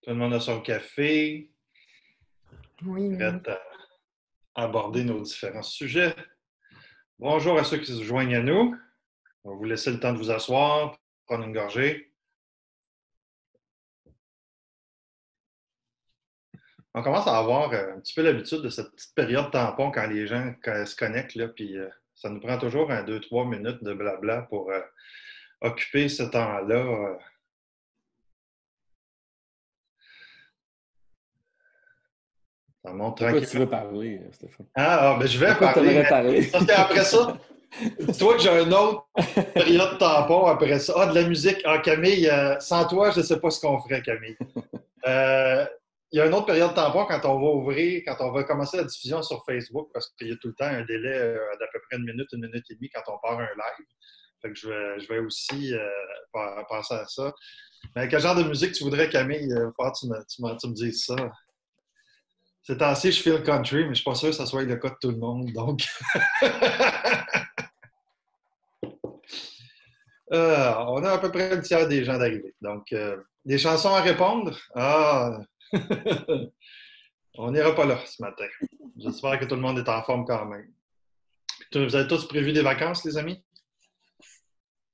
Tout le monde a son café, Oui, prête à aborder nos différents sujets. Bonjour à ceux qui se joignent à nous. On va vous laisser le temps de vous asseoir, prendre une gorgée. On commence à avoir un petit peu l'habitude de cette petite période tampon quand les gens se connectent, là, puis ça nous prend toujours 2-3 minutes de blabla pour occuper ce temps-là. Ça monte De quoi tu tranquillement. veux parler, Stéphane? Ben je vais De quoi tu parler. aimerais parler? Parce qu'après ça, dis-toi que j'ai une autre période tampon après ça. Ah, de la musique. Ah, Camille, sans toi, je ne sais pas ce qu'on ferait, Camille. Il y a une autre période tampon quand on va ouvrir, quand on va commencer la diffusion sur Facebook, parce qu'il y a tout le temps un délai d'à peu près une minute et demie quand on part un live. Fait que je vais aussi penser à ça. Mais quel genre de musique tu voudrais, Camille? Il va falloir que tu me dises ça. Ces temps-ci, je feel country, mais je ne suis pas sûr que ça soit le cas de tout le monde. Donc, on a à peu près le tiers des gens d'arriver. Donc, des chansons à répondre? Ah! On n'ira pas là ce matin. J'espère que tout le monde est en forme quand même. Vous avez tous prévu des vacances, les amis?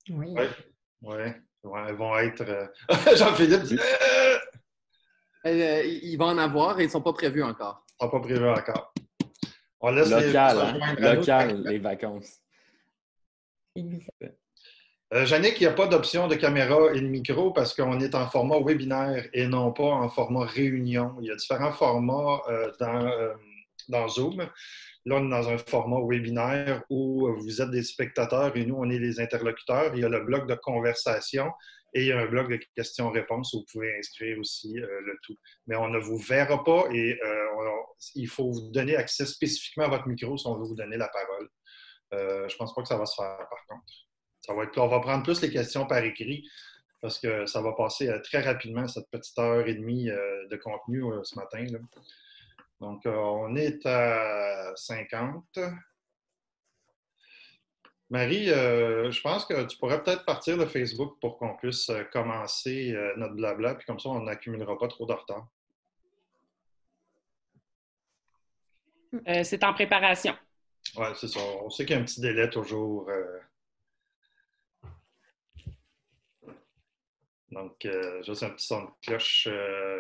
oui. Oui. Elles vont être... Jean-Philippe dit... Il va en avoir et ils ne sont pas prévus encore. Ils ne sont pas prévus encore. On laisse Local, les... hein? Local, les vacances. Yannick, il n'y a pas d'option de caméra et de micro parce qu'on est en format webinaire et non pas en format réunion. Il y a différents formats dans Zoom. Là, on est dans un format webinaire où vous êtes des spectateurs et nous, on est les interlocuteurs. Il y a le bloc de conversation et il y a un bloc de questions-réponses où vous pouvez inscrire aussi le tout. Mais on ne vous verra pas et il faut vous donner accès spécifiquement à votre micro si on veut vous donner la parole. Je ne pense pas que ça va se faire par contre. On va prendre plus les questions par écrit parce que ça va passer très rapidement cette petite heure et demie de contenu ce matin. Là. Donc, on est à 50. Marie, je pense que tu pourrais peut-être partir de Facebook pour qu'on puisse commencer notre blabla, puis comme ça, on n'accumulera pas trop de retard. C'est en préparation. Oui, c'est ça. On sait qu'il y a un petit délai toujours. Donc, juste un petit son de cloche,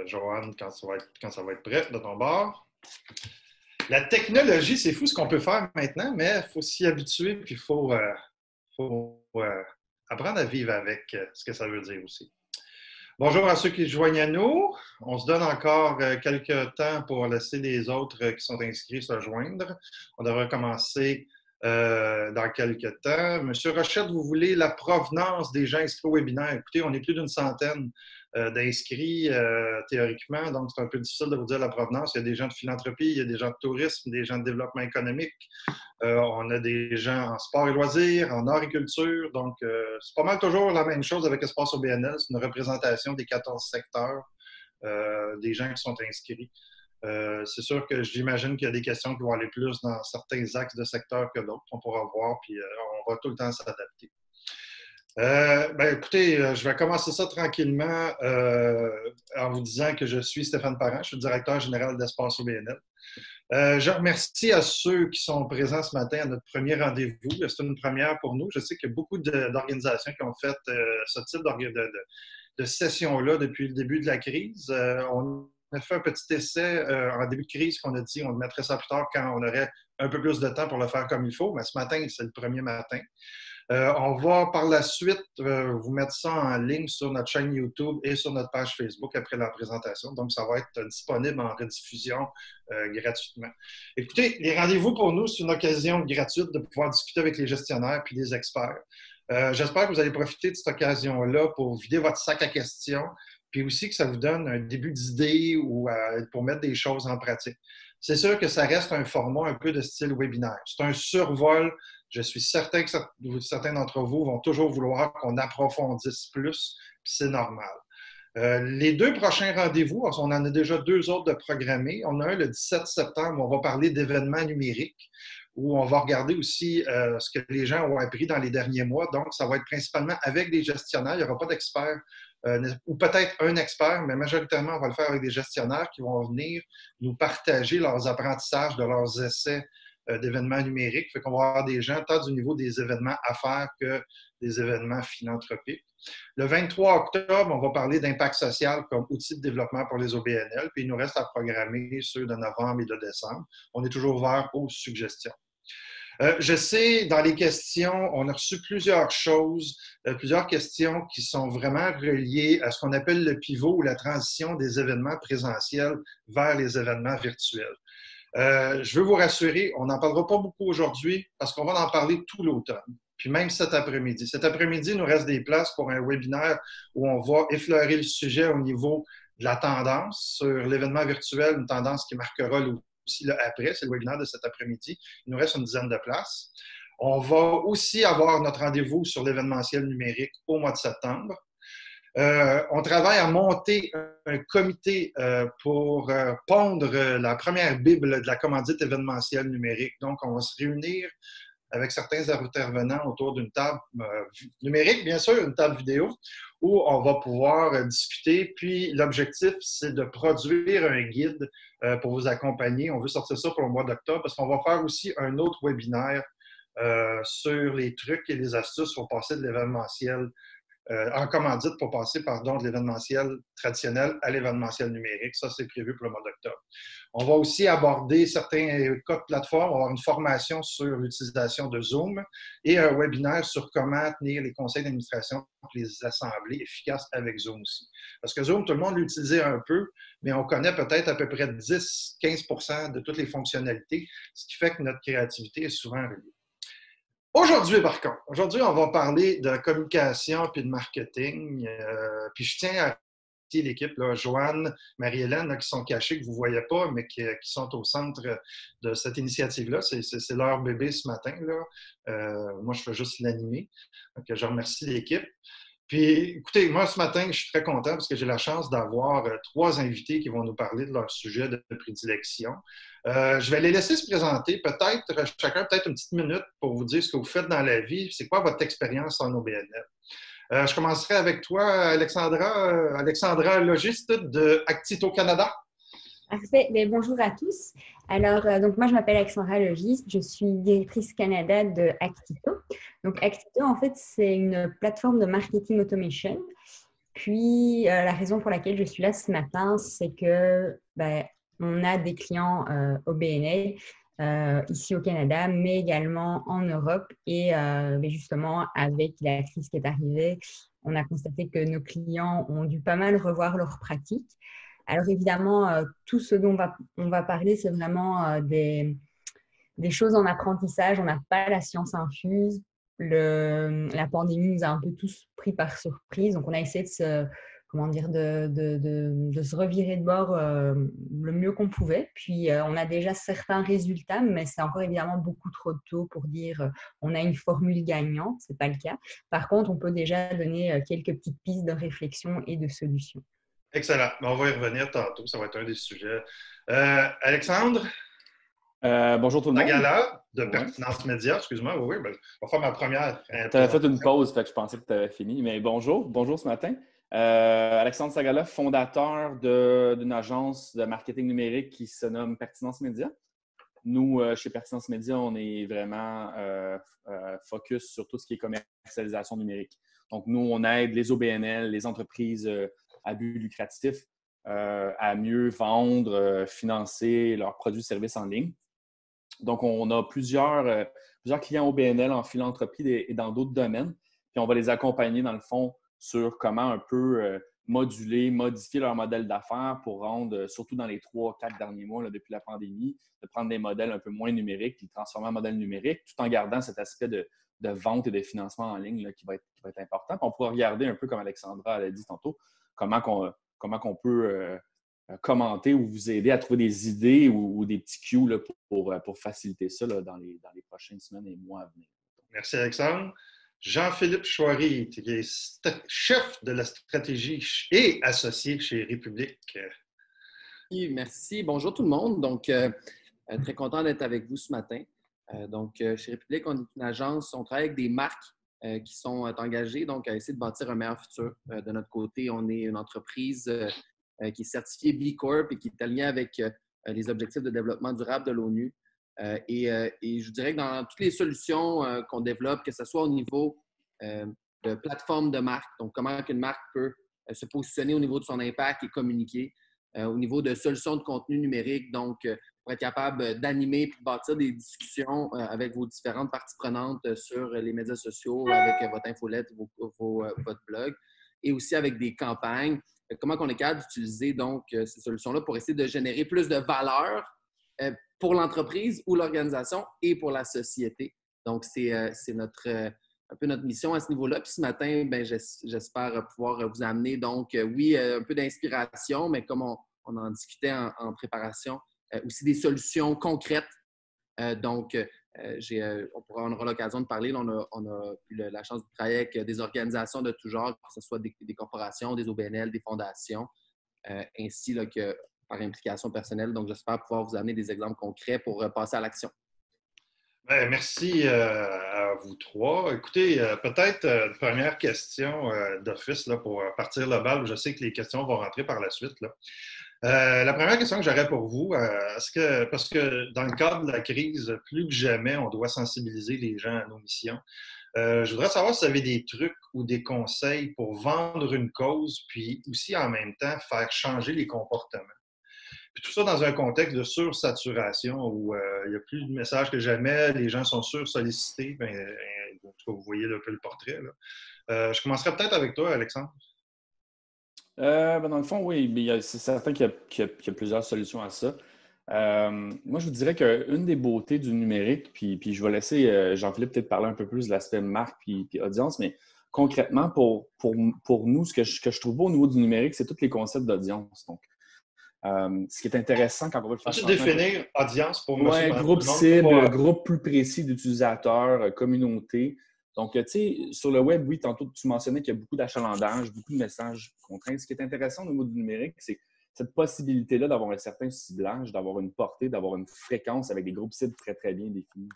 Joanne, quand ça va être prêt de ton bord. La technologie, c'est fou ce qu'on peut faire maintenant, mais il faut s'y habituer, puis il faut apprendre à vivre avec ce que ça veut dire aussi. Bonjour à ceux qui se joignent à nous. On se donne encore quelques temps pour laisser les autres qui sont inscrits se joindre. On devrait commencer dans quelques temps. Monsieur Rochette, vous voulez la provenance des gens inscrits au webinaire? Écoutez, on est plus d'une centaine d'inscrits théoriquement, donc c'est un peu difficile de vous dire la provenance. Il y a des gens de philanthropie, il y a des gens de tourisme, des gens de développement économique. On a des gens en sport et loisirs, en art et culture. Donc, c'est pas mal toujours la même chose avec Espace au BNL. C'est une représentation des 14 secteurs des gens qui sont inscrits. C'est sûr que j'imagine qu'il y a des questions qui vont aller plus dans certains axes de secteur que d'autres. On pourra voir, puis on va tout le temps s'adapter. Écoutez, je vais commencer ça tranquillement en vous disant que je suis Stéphane Parent, je suis le directeur général d'Espace au BNL. Je remercie à ceux qui sont présents ce matin à notre premier rendez-vous. C'est une première pour nous. Je sais qu'il y a beaucoup d'organisations qui ont fait ce type de session-là depuis le début de la crise. On a fait un petit essai en début de crise qu'on a dit on mettrait ça plus tard quand on aurait un peu plus de temps pour le faire comme il faut. Mais ce matin, c'est le premier matin. On va par la suite vous mettre ça en ligne sur notre chaîne YouTube et sur notre page Facebook après la présentation. Donc, ça va être disponible en rediffusion gratuitement. Écoutez, les rendez-vous pour nous, c'est une occasion gratuite de pouvoir discuter avec les gestionnaires puis les experts. J'espère que vous allez profiter de cette occasion-là pour vider votre sac à questions, puis aussi que ça vous donne un début d'idée ou pour mettre des choses en pratique. C'est sûr que ça reste un format un peu de style webinaire. C'est un survol. Je suis certain que certains d'entre vous vont toujours vouloir qu'on approfondisse plus, puis c'est normal. Les 2 prochains rendez-vous, on en a déjà 2 autres de programmés. On a un le 17 septembre où on va parler d'événements numériques, où on va regarder aussi ce que les gens ont appris dans les derniers mois. Donc, ça va être principalement avec des gestionnaires. Il n'y aura pas d'experts ou peut-être un expert, mais majoritairement, on va le faire avec des gestionnaires qui vont venir nous partager leurs apprentissages de leurs essais d'événements numériques. Fait qu'on va avoir des gens tant du niveau des événements affaires que des événements philanthropiques. Le 23 octobre, on va parler d'impact social comme outil de développement pour les OBNL, puis il nous reste à programmer ceux de novembre et de décembre. On est toujours ouvert aux suggestions. Je sais, dans les questions, on a reçu plusieurs choses, plusieurs questions qui sont vraiment reliées à ce qu'on appelle le pivot ou la transition des événements présentiels vers les événements virtuels. Je veux vous rassurer, on n'en parlera pas beaucoup aujourd'hui parce qu'on va en parler tout l'automne, puis même cet après-midi. Cet après-midi, il nous reste des places pour un webinaire où on va effleurer le sujet au niveau de la tendance sur l'événement virtuel, une tendance qui marquera aussi le après, c'est le webinaire de cet après-midi. Il nous reste une dizaine de places. On va aussi avoir notre rendez-vous sur l'événementiel numérique au mois de septembre. On travaille à monter un comité pour pondre la première Bible de la commandite événementielle numérique. Donc, on va se réunir avec certains intervenants autour d'une table numérique, bien sûr, une table vidéo, où on va pouvoir discuter. Puis, l'objectif, c'est de produire un guide pour vous accompagner. On veut sortir ça pour le mois d'octobre parce qu'on va faire aussi un autre webinaire sur les trucs et les astuces pour passer de l'événementiel en commandite pour passer, de l'événementiel traditionnel à l'événementiel numérique. Ça, c'est prévu pour le mois d'octobre. On va aussi aborder certains cas de plateforme. On va avoir une formation sur l'utilisation de Zoom et un webinaire sur comment tenir les conseils d'administration et les assemblées efficaces avec Zoom aussi. Parce que Zoom, tout le monde l'utilisait un peu, mais on connaît peut-être à peu près 10-15% de toutes les fonctionnalités, ce qui fait que notre créativité est souvent reliée. Aujourd'hui, par contre, on va parler de communication puis de marketing. Puis je tiens à remercier l'équipe, là, Joanne, Marie-Hélène, là, qui sont cachées, que vous ne voyez pas, mais qui sont au centre de cette initiative-là. C'est leur bébé ce matin, là. Moi, je fais juste l'animer. Donc, je remercie l'équipe. Puis, écoutez, moi, ce matin, je suis très content parce que j'ai la chance d'avoir 3 invités qui vont nous parler de leur sujet de prédilection. Je vais les laisser se présenter, chacun peut-être une petite minute pour vous dire ce que vous faites dans la vie. C'est quoi votre expérience en OBNL? Je commencerai avec toi, Alexandra Logiste de Actito Canada. Parfait. Bien, bonjour à tous. Alors, donc moi, je m'appelle Alexandra Logis. Je suis directrice Canada de Actito. Donc, Actito, en fait, c'est une plateforme de marketing automation. Puis, la raison pour laquelle je suis là ce matin, c'est que on a des clients OBNL ici au Canada, mais également en Europe. Et justement, avec la crise qui est arrivée, on a constaté que nos clients ont dû pas mal revoir leurs pratiques. Alors évidemment, tout ce dont on va parler, c'est vraiment des choses en apprentissage. On n'a pas la science infuse. La pandémie nous a un peu tous pris par surprise. Donc, on a essayé de se revirer de bord le mieux qu'on pouvait. Puis, on a déjà certains résultats, mais c'est encore évidemment beaucoup trop tôt pour dire on a une formule gagnante. Ce n'est pas le cas. Par contre, on peut déjà donner quelques petites pistes de réflexion et de solutions. Excellent. On va y revenir tantôt. Ça va être un des sujets. Alexandre? Bonjour tout le monde. Tagala, de Pertinence Média, excuse-moi. Oui, ben, je vais faire ma première. Tu avais fait une pause, fait que je pensais que tu avais fini. Mais bonjour ce matin. Alexandre Sagala, fondateur d'une agence de marketing numérique qui se nomme Pertinence Média. Nous, chez Pertinence Média, on est vraiment focus sur tout ce qui est commercialisation numérique. Donc, nous, on aide les OBNL, les entreprises à but lucratif, à mieux vendre, financer leurs produits et services en ligne. Donc, on a plusieurs clients OBNL en philanthropie et dans d'autres domaines. Puis, on va les accompagner, dans le fond, sur comment un peu modifier leur modèle d'affaires pour rendre, surtout dans les 3-4 derniers mois là, depuis la pandémie, de prendre des modèles un peu moins numériques et de transformer en modèle numérique, tout en gardant cet aspect de vente et de financement en ligne là, qui va être important. Puis on pourra regarder un peu, comme Alexandra l'a dit tantôt, comment qu'on peut commenter ou vous aider à trouver des idées ou des petits cues là, pour faciliter ça là, dans les prochaines semaines et mois à venir. Merci, Alexandre. Jean-Philippe Chouari, qui est chef de la stratégie et associé chez République. Oui, merci. Bonjour tout le monde. Donc, très content d'être avec vous ce matin. Chez République, on est une agence, on travaille avec des marques qui sont engagés donc, à essayer de bâtir un meilleur futur. De notre côté, on est une entreprise qui est certifiée B Corp et qui est alignée avec les objectifs de développement durable de l'ONU. Et je dirais que dans toutes les solutions qu'on développe, que ce soit au niveau de plateforme de marque, donc comment une marque peut se positionner au niveau de son impact et communiquer, au niveau de solutions de contenu numérique, donc pour être capable d'animer et de bâtir des discussions avec vos différentes parties prenantes sur les médias sociaux, avec votre infolette, votre blog, et aussi avec des campagnes. Comment on est capable d'utiliser donc ces solutions-là pour essayer de générer plus de valeur pour l'entreprise ou l'organisation et pour la société. Donc, c'est un peu notre mission à ce niveau-là. Puis ce matin, ben, j'espère pouvoir vous amener, donc, oui, un peu d'inspiration, mais comme on en discutait en préparation, aussi des solutions concrètes. Donc, on aura l'occasion de parler. Là, on a eu la chance de travailler avec des organisations de tout genre, que ce soit des corporations, des OBNL, des fondations, ainsi là, que par implication personnelle. Donc, j'espère pouvoir vous amener des exemples concrets pour passer à l'action. Bien, merci à vous trois. Écoutez, peut-être une première question d'office là, pour partir le bal. Je sais que les questions vont rentrer par la suite, là. La première question que j'aurais pour vous, parce que dans le cadre de la crise, plus que jamais, on doit sensibiliser les gens à nos missions. Je voudrais savoir si vous avez des trucs ou des conseils pour vendre une cause, puis aussi en même temps faire changer les comportements. Puis tout ça dans un contexte de sursaturation où il y a plus de messages que jamais, les gens sont sursollicités. Ben, en tout cas, vous voyez un peu le portrait, là. Je commencerai peut-être avec toi, Alexandre. Ben dans le fond, oui, c'est certain qu'il y a plusieurs solutions à ça. Moi, je vous dirais qu'une des beautés du numérique, puis je vais laisser Jean-Philippe peut-être parler un peu plus de l'aspect marque puis audience, mais concrètement, pour nous, ce que je trouve beau au niveau du numérique, c'est tous les concepts d'audience. Donc, ce qui est intéressant quand on veut le faire Peux-tu changer définir audience pour monsieur, Oui, madame, groupe tout le monde? C'est cible, pas... groupe plus précis d'utilisateurs, communauté. Donc, tu sais, sur le web, oui, tantôt, tu mentionnais qu'il y a beaucoup d'achalandage, beaucoup de messages contraints. Ce qui est intéressant au niveau du numérique, c'est cette possibilité-là d'avoir un certain ciblage, d'avoir une portée, d'avoir une fréquence avec des groupes cibles très, très bien définis.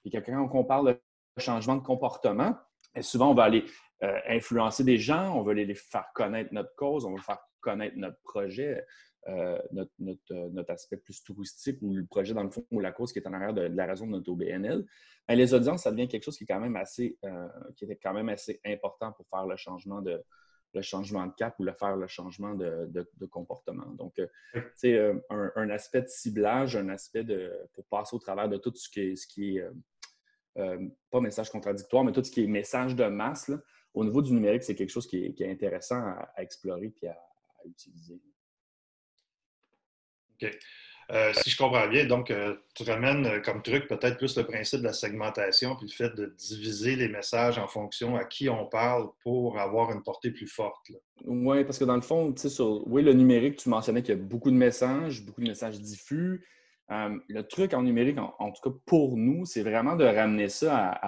Puis quand on parle de changement de comportement, souvent, on va aller influencer des gens, on veut les faire connaître notre cause, on veut faire connaître notre projet, notre aspect plus touristique ou le projet, dans le fond, ou la cause qui est en arrière de la raison de notre OBNL. Mais les audiences, ça devient quelque chose qui est quand même qui était quand même assez important pour faire le changement de cap ou faire le changement de comportement. Donc, c'est un aspect de ciblage, un aspect pour passer au travers de tout ce qui est pas message contradictoire, mais tout ce qui est message de masse, là, au niveau du numérique, c'est quelque chose qui est intéressant à explorer et à utiliser. OK. Si je comprends bien, donc tu ramènes comme truc peut-être plus le principe de la segmentation puis le fait de diviser les messages en fonction à qui on parle pour avoir une portée plus forte. Oui, parce que dans le fond, tu sais, oui, le numérique, tu mentionnais qu'il y a beaucoup de messages diffus. Le truc en numérique, en tout cas pour nous, c'est vraiment de ramener ça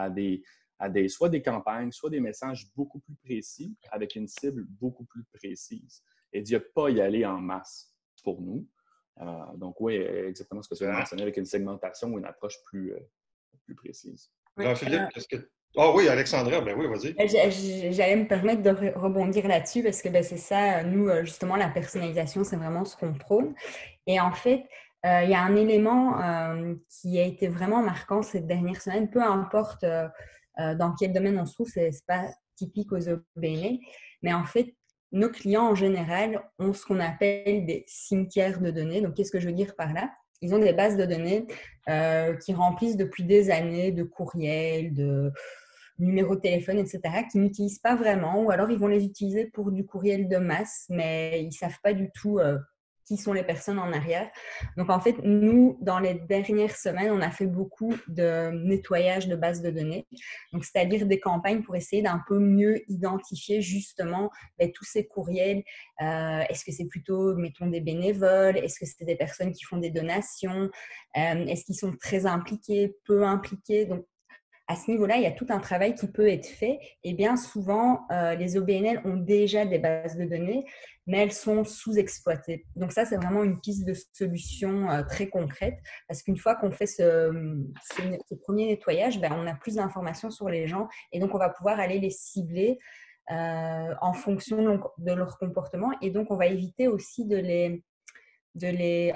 soit des campagnes, soit des messages beaucoup plus précis avec une cible beaucoup plus précise et de ne pas y aller en masse pour nous. Donc, oui, exactement ce que tu as mentionné avec une segmentation ou une approche plus précise. Jean-Philippe, qu'est-ce que... Ah oui, Alexandra, ben oui, vas-y. J'allais me permettre de rebondir là-dessus parce que c'est ça, nous, justement, la personnalisation, c'est vraiment ce qu'on prône. Et en fait, il y a un élément qui a été vraiment marquant ces dernières semaines, peu importe dans quel domaine on se trouve, c'est pas typique aux OBNL, mais en fait, nos clients en général ont ce qu'on appelle des cimetières de données. Donc, qu'est-ce que je veux dire par là? Ils ont des bases de données qui remplissent depuis des années de courriels, de numéros de téléphone, etc., qu'ils n'utilisent pas vraiment, ou alors ils vont les utiliser pour du courriel de masse, mais ils ne savent pas du tout qui sont les personnes en arrière. Donc, en fait, nous, dans les dernières semaines, on a fait beaucoup de nettoyage de bases de données. Donc, c'est-à-dire des campagnes pour essayer d'un peu mieux identifier justement tous ces courriels. Est-ce que c'est plutôt, mettons, des bénévoles? Est-ce que c'est des personnes qui font des donations? Est-ce qu'ils sont très impliqués, peu impliqués? Donc, à ce niveau-là, il y a tout un travail qui peut être fait. Et bien souvent, les OBNL ont déjà des bases de données, mais elles sont sous-exploitées. Donc ça, c'est vraiment une piste de solution très concrète, parce qu'une fois qu'on fait ce premier nettoyage, on a plus d'informations sur les gens et donc on va pouvoir aller les cibler en fonction de leur comportement. Et donc, on va éviter aussi de les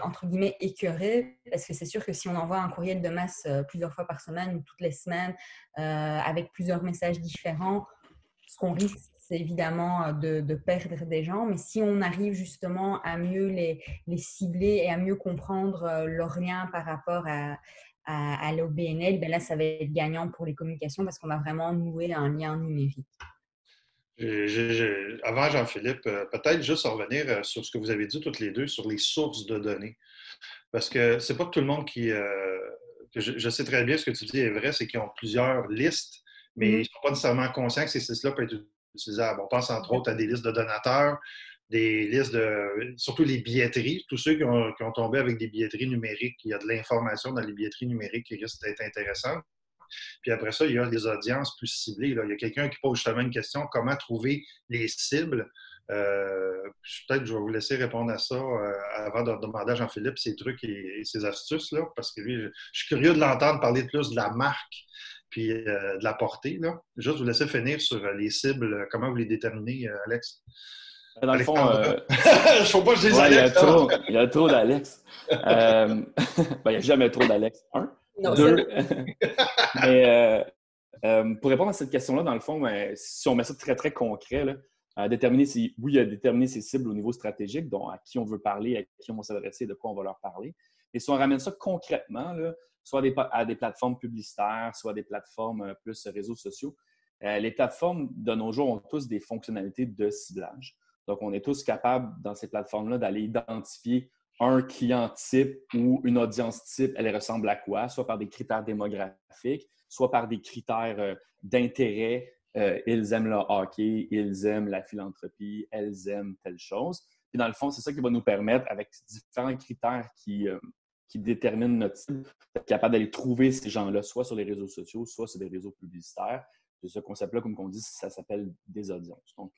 entre guillemets, écœurer, parce que c'est sûr que si on envoie un courriel de masse plusieurs fois par semaine ou toutes les semaines avec plusieurs messages différents, ce qu'on risque, c'est évidemment de perdre des gens. Mais si on arrive justement à mieux les cibler et à mieux comprendre leur lien par rapport à l'OBNL, là, ça va être gagnant pour les communications parce qu'on va vraiment nouer un lien numérique. Avant Jean-Philippe, peut-être juste revenir sur ce que vous avez dit toutes les deux sur les sources de données. Parce que c'est pas que tout le monde qui... que je sais très bien ce que tu dis est vrai, c'est qu'ils ont plusieurs listes, mais ils ne sont pas nécessairement conscients que ces listes-là peuvent être utilisables. On pense entre autres à des listes de donateurs, des listes de... surtout les billetteries. Tous ceux qui ont tombé avec des billetteries numériques, il y a de l'information dans les billetteries numériques qui risque d'être intéressante. Puis après ça, il y a les audiences plus ciblées. Là. Il y a quelqu'un qui pose justement une question, comment trouver les cibles? Peut-être que je vais vous laisser répondre à ça avant de demander à Jean-Philippe ses trucs et ses astuces, là, parce que lui, je suis curieux de l'entendre parler plus de la marque puis de la portée. Là. Juste vous laisser finir sur les cibles, comment vous les déterminez, Alex? Dans le fond, je ne faut pas que je dise Alex. Il y a trop d'Alex. Il n'y a jamais trop d'Alex. Non, 2. Mais pour répondre à cette question-là, dans le fond, si on met ça très, très concret, là, déterminer il y a déterminer ses cibles au niveau stratégique, donc à qui on veut parler, à qui on va s'adresser, de quoi on va leur parler. Et si on ramène ça concrètement, là, soit à des plateformes publicitaires, soit à des plateformes plus réseaux sociaux, les plateformes de nos jours ont tous des fonctionnalités de ciblage. Donc, on est tous capables, dans ces plateformes-là, d'aller identifier un client type ou une audience type, elle ressemble à quoi? Soit par des critères démographiques, soit par des critères d'intérêt. Ils aiment le hockey, ils aiment la philanthropie, elles aiment telle chose. Puis dans le fond, c'est ça qui va nous permettre, avec différents critères qui déterminent notre cible, d'être capable d'aller trouver ces gens-là, soit sur les réseaux sociaux, soit sur des réseaux publicitaires. C'est ce concept-là, comme on dit, ça s'appelle des audiences. Donc,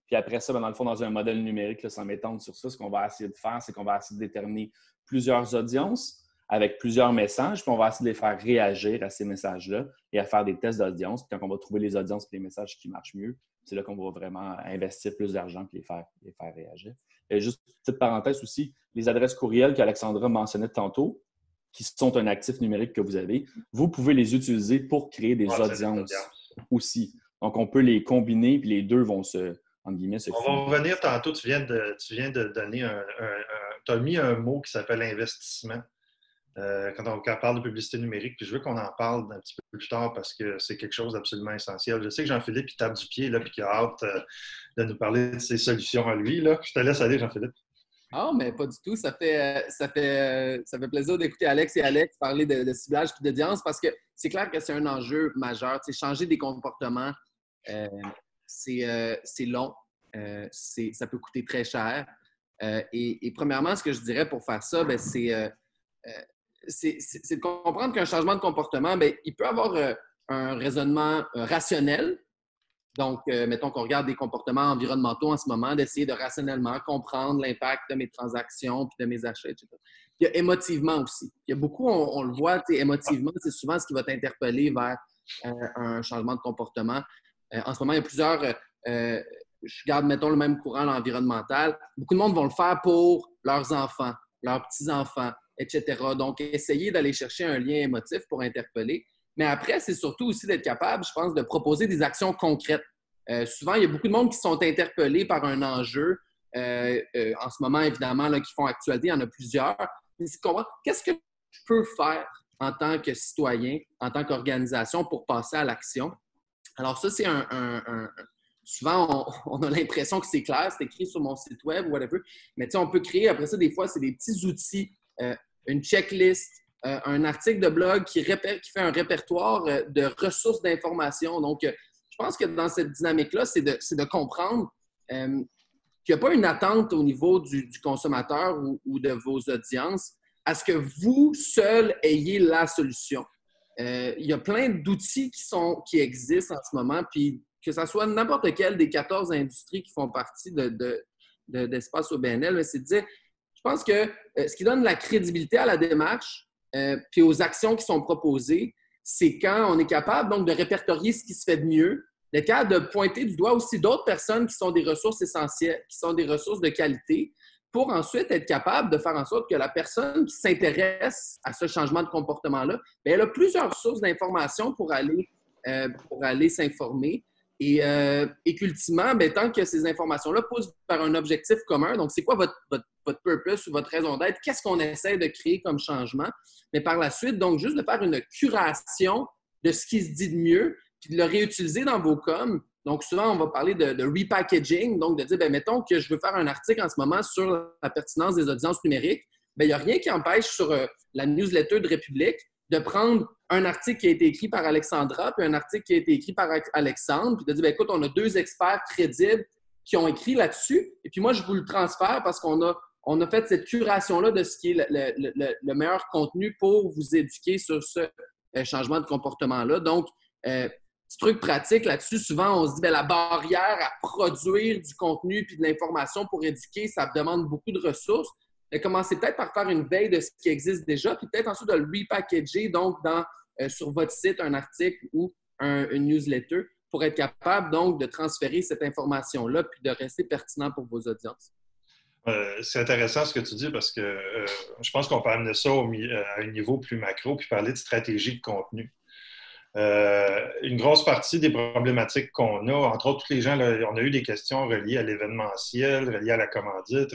puis après ça, dans le fond, dans un modèle numérique, là, sans m'étendre sur ça, ce qu'on va essayer de faire, c'est qu'on va essayer de déterminer plusieurs audiences avec plusieurs messages, puis on va essayer de les faire réagir à ces messages-là et à faire des tests d'audience. Puis quand on va trouver les audiences et les messages qui marchent mieux, c'est là qu'on va vraiment investir plus d'argent et les faire réagir. Et juste une petite parenthèse aussi, les adresses courriels qu'Alexandra mentionnait tantôt, qui sont un actif numérique que vous avez, vous pouvez les utiliser pour créer des audiences aussi. Donc, on peut les combiner, puis les deux vont entre guillemets, on va revenir tantôt. Tu viens de donner tu as mis un mot qui s'appelle investissement quand on parle de publicité numérique. Puis je veux qu'on en parle un petit peu plus tard parce que c'est quelque chose d'absolument essentiel. Je sais que Jean-Philippe, il tape du pied là, puis qu'il a hâte de nous parler de ses solutions à lui. Là. Je te laisse aller, Jean-Philippe. Ah, mais pas du tout. Ça fait plaisir d'écouter Alex et Alex parler de ciblage et d'audience parce que c'est clair que c'est un enjeu majeur. Tu sais, changer des comportements, c'est long, ça peut coûter très cher. Et premièrement, ce que je dirais pour faire ça, c'est de comprendre qu'un changement de comportement, il peut avoir un raisonnement rationnel. Donc, mettons qu'on regarde des comportements environnementaux en ce moment, d'essayer de rationnellement comprendre l'impact de mes transactions puis de mes achats, etc. Il y a émotivement aussi. Il y a beaucoup, on le voit, émotivement, c'est souvent ce qui va t'interpeller vers un changement de comportement. En ce moment, il y a plusieurs... je garde, mettons, le même courant, l'environnemental. Beaucoup de monde vont le faire pour leurs enfants, leurs petits-enfants, etc. Donc, essayer d'aller chercher un lien émotif pour interpeller. Mais après, c'est surtout aussi d'être capable, je pense, de proposer des actions concrètes. Souvent, il y a beaucoup de monde qui sont interpellés par un enjeu. En ce moment, évidemment, là, qui font actualité, il y en a plusieurs. Mais c'est de comprendre qu'est-ce que je peux faire en tant que citoyen, en tant qu'organisation pour passer à l'action. Alors ça, c'est souvent, on a l'impression que c'est clair, c'est écrit sur mon site web ou whatever. Mais tu sais, on peut créer, après ça, des fois, c'est des petits outils, une checklist, un article de blog qui fait un répertoire de ressources d'information. Donc, je pense que dans cette dynamique-là, c'est de comprendre qu'il n'y a pas une attente au niveau du consommateur ou de vos audiences à ce que vous seul ayez la solution. il y a plein d'outils qui existent en ce moment, puis que ce soit n'importe quelle des 14 industries qui font partie d'Espace OBNL, c'est de dire, je pense que ce qui donne la crédibilité à la démarche, puis aux actions qui sont proposées, c'est quand on est capable donc de répertorier ce qui se fait de mieux, d'être capable de pointer du doigt aussi d'autres personnes qui sont des ressources essentielles, qui sont des ressources de qualité, pour ensuite être capable de faire en sorte que la personne qui s'intéresse à ce changement de comportement-là, bien, elle a plusieurs sources d'informations pour aller s'informer. Et qu'ultimement, bien, tant que ces informations-là poussent par un objectif commun, donc c'est quoi votre purpose ou votre raison d'être, qu'est-ce qu'on essaie de créer comme changement, mais par la suite, donc juste de faire une curation de ce qui se dit de mieux, puis de le réutiliser dans vos coms. Donc, souvent, on va parler de repackaging, donc de dire, bien, mettons que je veux faire un article en ce moment sur la pertinence des audiences numériques, bien, il n'y a rien qui empêche sur la newsletter de République de prendre un article qui a été écrit par Alexandra puis un article qui a été écrit par Alexandre, puis de dire, bien, écoute, on a 2 experts crédibles qui ont écrit là-dessus, et puis moi, je vous le transfère parce qu'on a fait cette curation-là de ce qui est le meilleur contenu pour vous éduquer sur ce changement de comportement-là. Donc, petit truc pratique là-dessus, souvent, on se dit, bien, la barrière à produire du contenu puis de l'information pour éduquer, ça demande beaucoup de ressources. Mais commencez peut-être par faire une veille de ce qui existe déjà, puis peut-être ensuite de le repackager, donc sur votre site, un article ou une newsletter, pour être capable donc de transférer cette information-là puis de rester pertinent pour vos audiences. C'est intéressant ce que tu dis parce que je pense qu'on peut amener ça à un niveau plus macro puis parler de stratégie de contenu. Une grosse partie des problématiques qu'on a, entre autres, tous les gens, là, on a eu des questions reliées à l'événementiel, reliées à la commandite,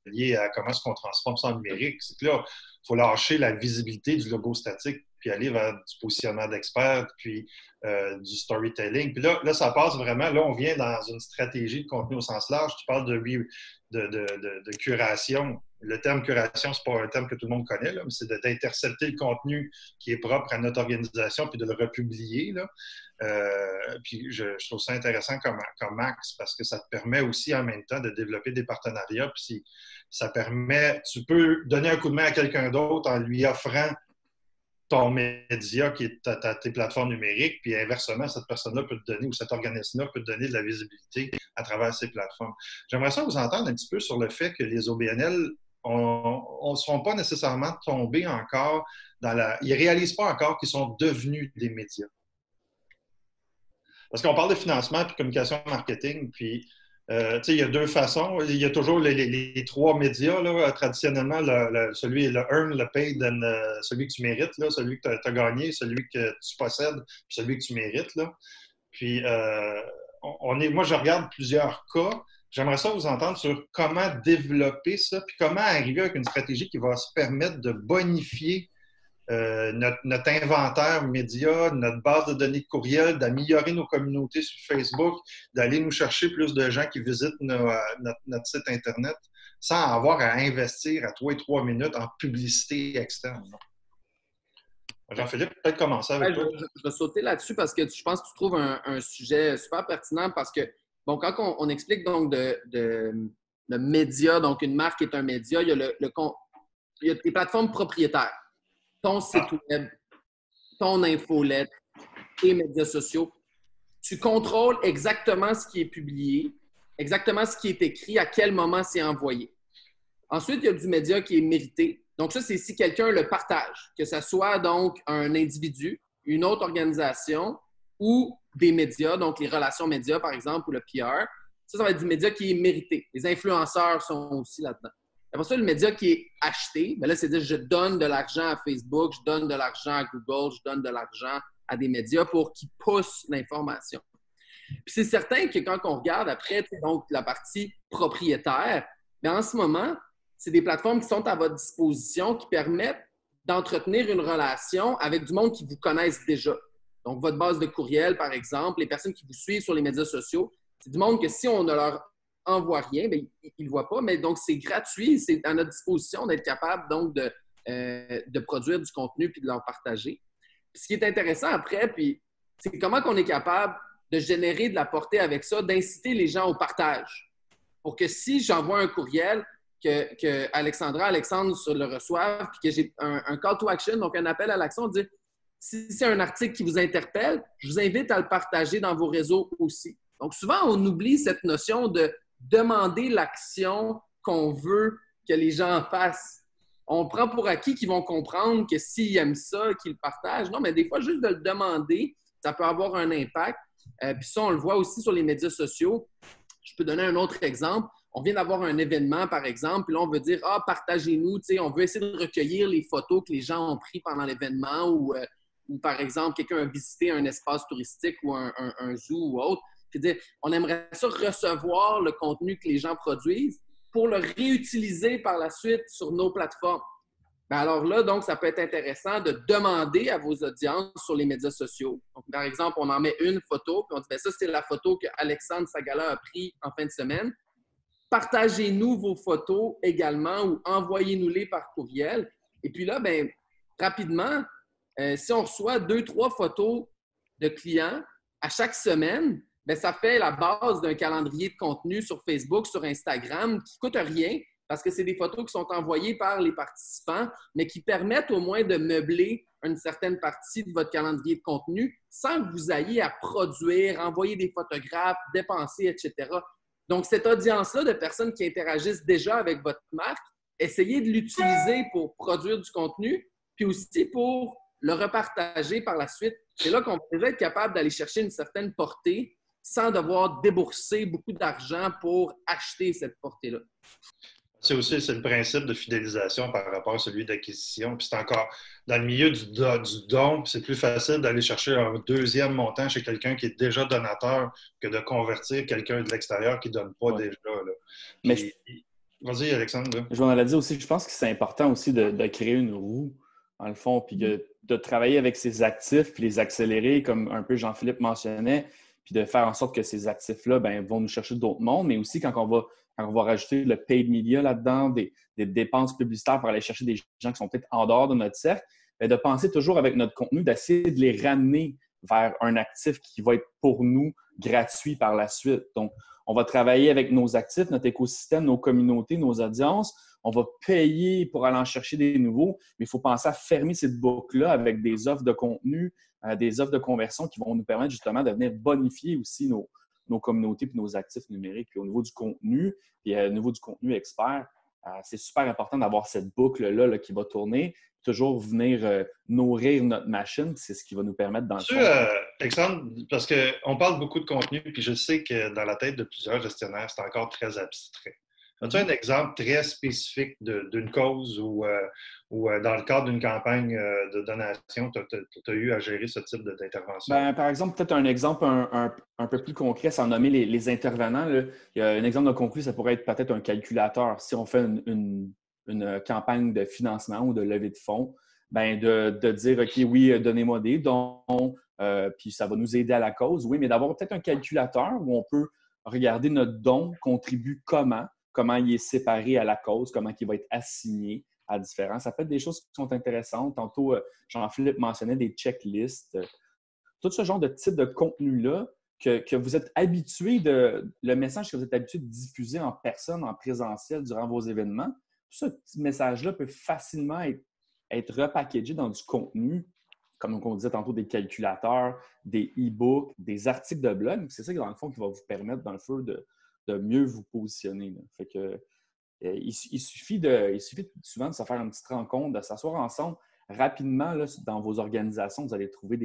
reliées à comment est-ce qu'on transforme ça en numérique. C'est que là, il faut lâcher la visibilité du logo statique puis aller vers du positionnement d'expert, puis du storytelling. Puis là, ça passe vraiment, là, on vient dans une stratégie de contenu au sens large. Tu parles de curation. Le terme curation, ce n'est pas un terme que tout le monde connaît, là, mais c'est d'intercepter le contenu qui est propre à notre organisation puis de le republier. Là. Puis je trouve ça intéressant comme axe parce que ça te permet aussi en même temps de développer des partenariats. Puis ça permet, tu peux donner un coup de main à quelqu'un d'autre en lui offrant ton média qui est tes plateformes numériques, puis inversement, cette personne-là peut te donner, ou cet organisme-là peut te donner de la visibilité à travers ces plateformes. J'aimerais ça vous entendre un petit peu sur le fait que les OBNL ne sont pas nécessairement tombés encore ils ne réalisent pas encore qu'ils sont devenus des médias. Parce qu'on parle de financement, puis communication marketing, puis il y a 2 façons. Il y a toujours les 3 médias, là, traditionnellement, le earn, le paid, celui que tu mérites, là, celui que tu as gagné, celui que tu possèdes, puis celui que tu mérites. Là. Puis, moi, je regarde plusieurs cas. J'aimerais ça vous entendre sur comment développer ça, puis comment arriver avec une stratégie qui va se permettre de bonifier notre inventaire média, notre base de données de courriel, d'améliorer nos communautés sur Facebook, d'aller nous chercher plus de gens qui visitent notre site Internet sans avoir à investir à 3 minutes en publicité externe. Jean-Philippe, peut-être commencer avec toi. Je vais sauter là-dessus parce que je pense que tu trouves un sujet super pertinent parce que, bon, quand on explique donc le média, donc une marque est un média, il y a des plateformes propriétaires. Ton site web, ton infolettre, tes médias sociaux. Tu contrôles exactement ce qui est publié, exactement ce qui est écrit, à quel moment c'est envoyé. Ensuite, il y a du média qui est mérité. Donc ça, c'est si quelqu'un le partage, que ce soit donc un individu, une autre organisation ou des médias, donc les relations médias, par exemple, ou le PR. Ça va être du média qui est mérité. Les influenceurs sont aussi là-dedans. Après ça, le média qui est acheté, bien là, c'est dire je donne de l'argent à Facebook, je donne de l'argent à Google, je donne de l'argent à des médias pour qu'ils poussent l'information. Puis c'est certain que quand on regarde après donc, la partie propriétaire, bien, en ce moment, c'est des plateformes qui sont à votre disposition qui permettent d'entretenir une relation avec du monde qui vous connaissent déjà. Donc, votre base de courriel, par exemple, les personnes qui vous suivent sur les médias sociaux, c'est du monde que si on ne leur envoie rien, bien, ils ne le voient pas. Mais donc, c'est gratuit, c'est à notre disposition d'être capable donc de produire du contenu puis de leur partager. Puis, ce qui est intéressant après, puis c'est comment on est capable de générer de la portée avec ça, d'inciter les gens au partage. Pour que si j'envoie un courriel, que Alexandre le reçoive, puis que j'ai un call to action, donc un appel à l'action, de dire si c'est un article qui vous interpelle, je vous invite à le partager dans vos réseaux aussi. Donc, souvent, on oublie cette notion de demander l'action qu'on veut que les gens fassent. On prend pour acquis qu'ils vont comprendre que s'ils aiment ça, qu'ils le partagent. Non, mais des fois, juste de le demander, ça peut avoir un impact. Puis ça, on le voit aussi sur les médias sociaux. Je peux donner un autre exemple. On vient d'avoir un événement, par exemple, puis là, on veut dire, ah, partagez-nous, tu sais, on veut essayer de recueillir les photos que les gens ont prises pendant l'événement ou par exemple, quelqu'un a visité un espace touristique ou un zoo ou autre. Puis dire, on aimerait ça recevoir le contenu que les gens produisent pour le réutiliser par la suite sur nos plateformes. Ben alors là, donc, ça peut être intéressant de demander à vos audiences sur les médias sociaux. Donc, par exemple, on en met une photo, puis on dit, bien, ça, c'est la photo que Alexandre Sagala a prise en fin de semaine. Partagez-nous vos photos également ou envoyez-nous-les par courriel. Et puis là, bien, rapidement, si on reçoit 2-3 photos de clients à chaque semaine, bien, ça fait la base d'un calendrier de contenu sur Facebook, sur Instagram, qui ne coûte rien parce que c'est des photos qui sont envoyées par les participants, mais qui permettent au moins de meubler une certaine partie de votre calendrier de contenu sans que vous ayez à produire, envoyer des photographes, dépenser, etc. Donc, cette audience-là de personnes qui interagissent déjà avec votre marque, essayez de l'utiliser pour produire du contenu, puis aussi pour le repartager par la suite. C'est là qu'on va déjà être capable d'aller chercher une certaine portée sans devoir débourser beaucoup d'argent pour acheter cette portée-là. C'est le principe de fidélisation par rapport à celui d'acquisition. Puis c'est encore dans le milieu du don, c'est plus facile d'aller chercher un deuxième montant chez quelqu'un qui est déjà donateur que de convertir quelqu'un de l'extérieur qui ne donne pas déjà. Là. Puis, vas-y, Alexandre. Je m'en allais dire aussi, je pense que c'est important aussi de créer une roue, dans le fond, puis de travailler avec ses actifs, puis les accélérer, comme un peu Jean-Philippe mentionnait, puis de faire en sorte que ces actifs-là vont nous chercher d'autres mondes, mais aussi quand on va rajouter le paid media là-dedans, des dépenses publicitaires pour aller chercher des gens qui sont peut-être en dehors de notre cercle, de penser toujours avec notre contenu, d'essayer de les ramener vers un actif qui va être pour nous gratuit par la suite. Donc, on va travailler avec nos actifs, notre écosystème, nos communautés, nos audiences. On va payer pour aller en chercher des nouveaux, mais il faut penser à fermer cette boucle-là avec des offres de contenu, des offres de conversion qui vont nous permettre justement de venir bonifier aussi nos communautés et nos actifs numériques. Puis au niveau du contenu, puis au niveau du contenu expert, c'est super important d'avoir cette boucle-là là, qui va tourner, toujours venir nourrir notre machine. C'est ce qui va nous permettre dans le fond. Alexandre, parce qu'on parle beaucoup de contenu, puis je sais que dans la tête de plusieurs gestionnaires, c'est encore très abstrait. As-tu un exemple très spécifique d'une cause ou dans le cadre d'une campagne de donation, tu as eu à gérer ce type d'intervention? Par exemple, peut-être un exemple un peu plus concret, sans nommer les intervenants. Là. Il y a un exemple de concret, ça pourrait être peut-être un calculateur. Si on fait une campagne de financement ou de levée de fonds, de dire, OK, oui, donnez-moi des dons, puis ça va nous aider à la cause. Oui, mais d'avoir peut-être un calculateur où on peut regarder notre don contribue comment il est séparé à la cause, comment il va être assigné à différents. Ça peut être des choses qui sont intéressantes. Tantôt, Jean-Philippe mentionnait des checklists. Tout ce genre de type de contenu-là que vous êtes habitué le message que vous êtes habitué de diffuser en personne, en présentiel durant vos événements, tout ce petit message-là peut facilement être repackagé dans du contenu, comme on disait tantôt, des calculateurs, des e-books, des articles de blog. C'est ça, dans le fond, qui va vous permettre, dans le feu, de mieux vous positionner. Là. Fait que, il suffit souvent de se faire une petite rencontre, de s'asseoir ensemble. Rapidement, là, dans vos organisations, vous allez trouver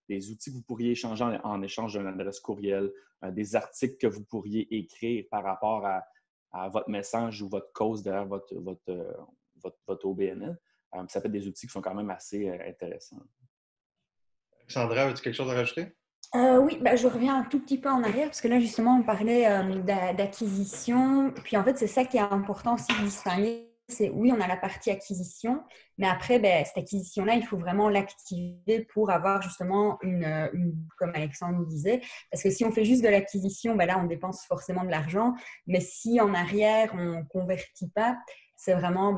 des outils que vous pourriez échanger en échange d'une adresse courriel, des articles que vous pourriez écrire par rapport à votre message ou votre cause derrière votre OBNL. Ça peut être des outils qui sont quand même assez intéressants. Alexandra, as-tu quelque chose à rajouter? Oui, je reviens un tout petit peu en arrière parce que là, justement, on parlait d'acquisition. Puis en fait, c'est ça qui est important aussi de distinguer. C'est oui, on a la partie acquisition, mais après, cette acquisition-là, il faut vraiment l'activer pour avoir justement comme Alexandre nous disait, parce que si on fait juste de l'acquisition, là, on dépense forcément de l'argent, mais si en arrière, on ne convertit pas, c'est vraiment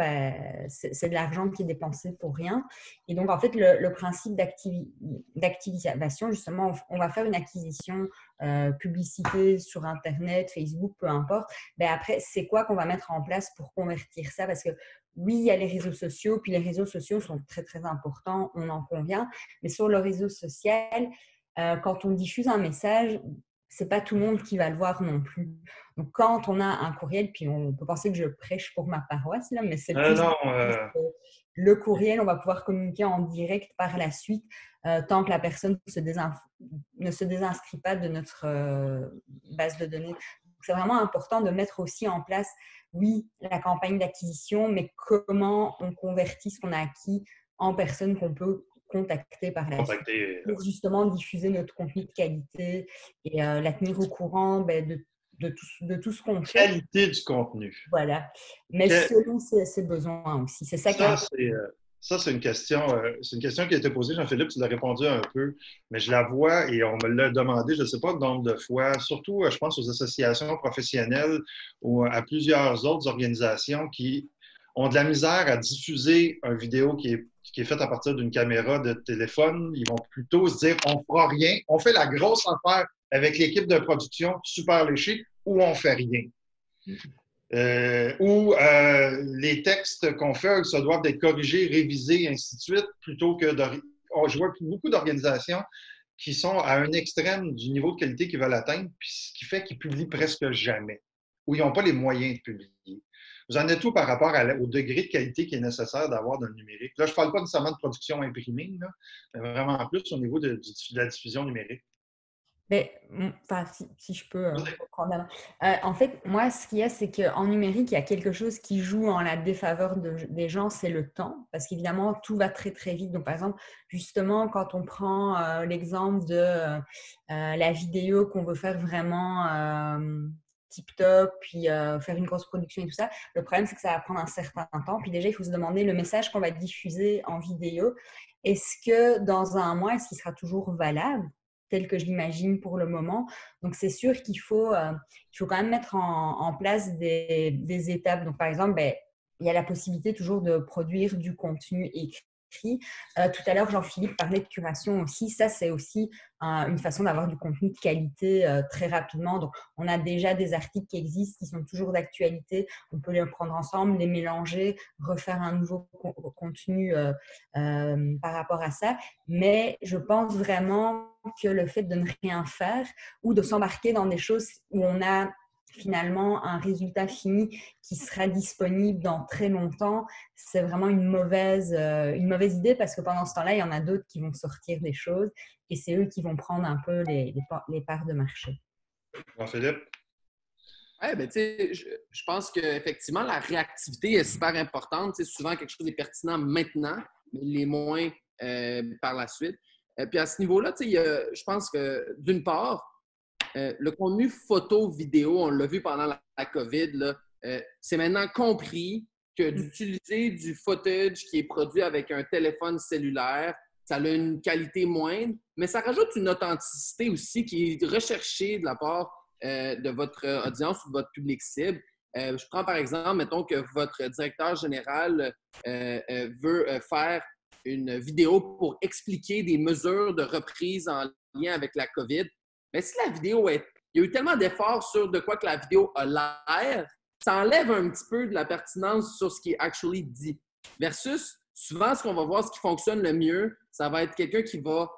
c'est de l'argent qui est dépensé pour rien. Et donc, en fait, le principe d'activation, justement, on va faire une acquisition publicité sur Internet, Facebook, peu importe. Après, c'est quoi qu'on va mettre en place pour convertir ça? Parce que oui, il y a les réseaux sociaux, puis les réseaux sociaux sont très, très importants, on en convient. Mais sur le réseau social, quand on diffuse un message, c'est pas tout le monde qui va le voir non plus. Donc, quand on a un courriel, puis on peut penser que je prêche pour ma paroisse, là, mais c'est plus Non, le courriel, on va pouvoir communiquer en direct par la suite, tant que la personne ne se désinscrit pas de notre base de données. C'est vraiment important de mettre aussi en place, oui, la campagne d'acquisition, mais comment on convertit ce qu'on a acquis en personnes qu'on peut contacter par la suite pour justement diffuser notre contenu de qualité et la tenir au courant de tout ce qu'on fait. Qualité du contenu. Voilà. Mais selon ses besoins aussi. C'est ça qui est Ça, c'est une question qui a été posée. Jean-Philippe, tu l'as répondu un peu, mais je la vois et on me l'a demandé, je ne sais pas le nombre de fois, surtout, je pense, aux associations professionnelles ou à plusieurs autres organisations qui ont de la misère à diffuser une vidéo qui est faite à partir d'une caméra de téléphone. Ils vont plutôt se dire, on ne fera rien, on fait la grosse affaire avec l'équipe de production super léchée ou on ne fait rien. Les textes qu'on fait se doivent d'être corrigés, révisés, et ainsi de suite, plutôt que de... Je vois beaucoup d'organisations qui sont à un extrême du niveau de qualité qu'ils veulent atteindre, puis ce qui fait qu'ils publient presque jamais, ou ils n'ont pas les moyens de publier. Vous en êtes où par rapport au degré de qualité qui est nécessaire d'avoir dans le numérique? Là, je ne parle pas nécessairement de production imprimée, là, mais vraiment plus au niveau de la diffusion numérique. Mais, si je peux reprendre la main. En fait, moi, ce qu'il y a, c'est qu'en numérique, il y a quelque chose qui joue en la défaveur des gens, c'est le temps. Parce qu'évidemment, tout va très, très vite. Donc, par exemple, justement, quand on prend l'exemple de la vidéo qu'on veut faire vraiment tip-top, puis faire une grosse production et tout ça, le problème, c'est que ça va prendre un certain temps. Puis déjà, il faut se demander le message qu'on va diffuser en vidéo. Est-ce que dans un mois, est-ce qu'il sera toujours valable? Tel que je l'imagine pour le moment. Donc, c'est sûr qu'il faut quand même mettre en place des étapes. Donc, par exemple, il y a la possibilité toujours de produire du contenu écrit. Tout à l'heure, Jean-Philippe parlait de curation aussi. Ça, c'est aussi une façon d'avoir du contenu de qualité très rapidement. Donc, on a déjà des articles qui existent, qui sont toujours d'actualité. On peut les prendre ensemble, les mélanger, refaire un nouveau contenu par rapport à ça. Mais je pense vraiment que le fait de ne rien faire ou de s'embarquer dans des choses où on a finalement un résultat fini qui sera disponible dans très longtemps, c'est vraiment une mauvaise idée parce que pendant ce temps-là, il y en a d'autres qui vont sortir des choses et c'est eux qui vont prendre un peu les parts de marché. Jean-Philippe? Oui, bien, tu sais, je pense qu'effectivement, la réactivité est super importante. C'est souvent quelque chose de pertinent maintenant, mais les moins par la suite. Puis à ce niveau-là, tu sais, je pense que d'une part, le contenu photo, vidéo, on l'a vu pendant la COVID, c'est maintenant compris que d'utiliser du footage qui est produit avec un téléphone cellulaire, ça a une qualité moindre, mais ça rajoute une authenticité aussi qui est recherchée de la part de votre audience ou de votre public cible. Je prends par exemple, mettons que votre directeur général veut faire une vidéo pour expliquer des mesures de reprise en lien avec la COVID. Mais si la vidéo il y a eu tellement d'efforts sur de quoi que la vidéo a l'air, ça enlève un petit peu de la pertinence sur ce qui est actually dit. Versus, souvent, ce qu'on va voir, ce qui fonctionne le mieux, ça va être quelqu'un qui va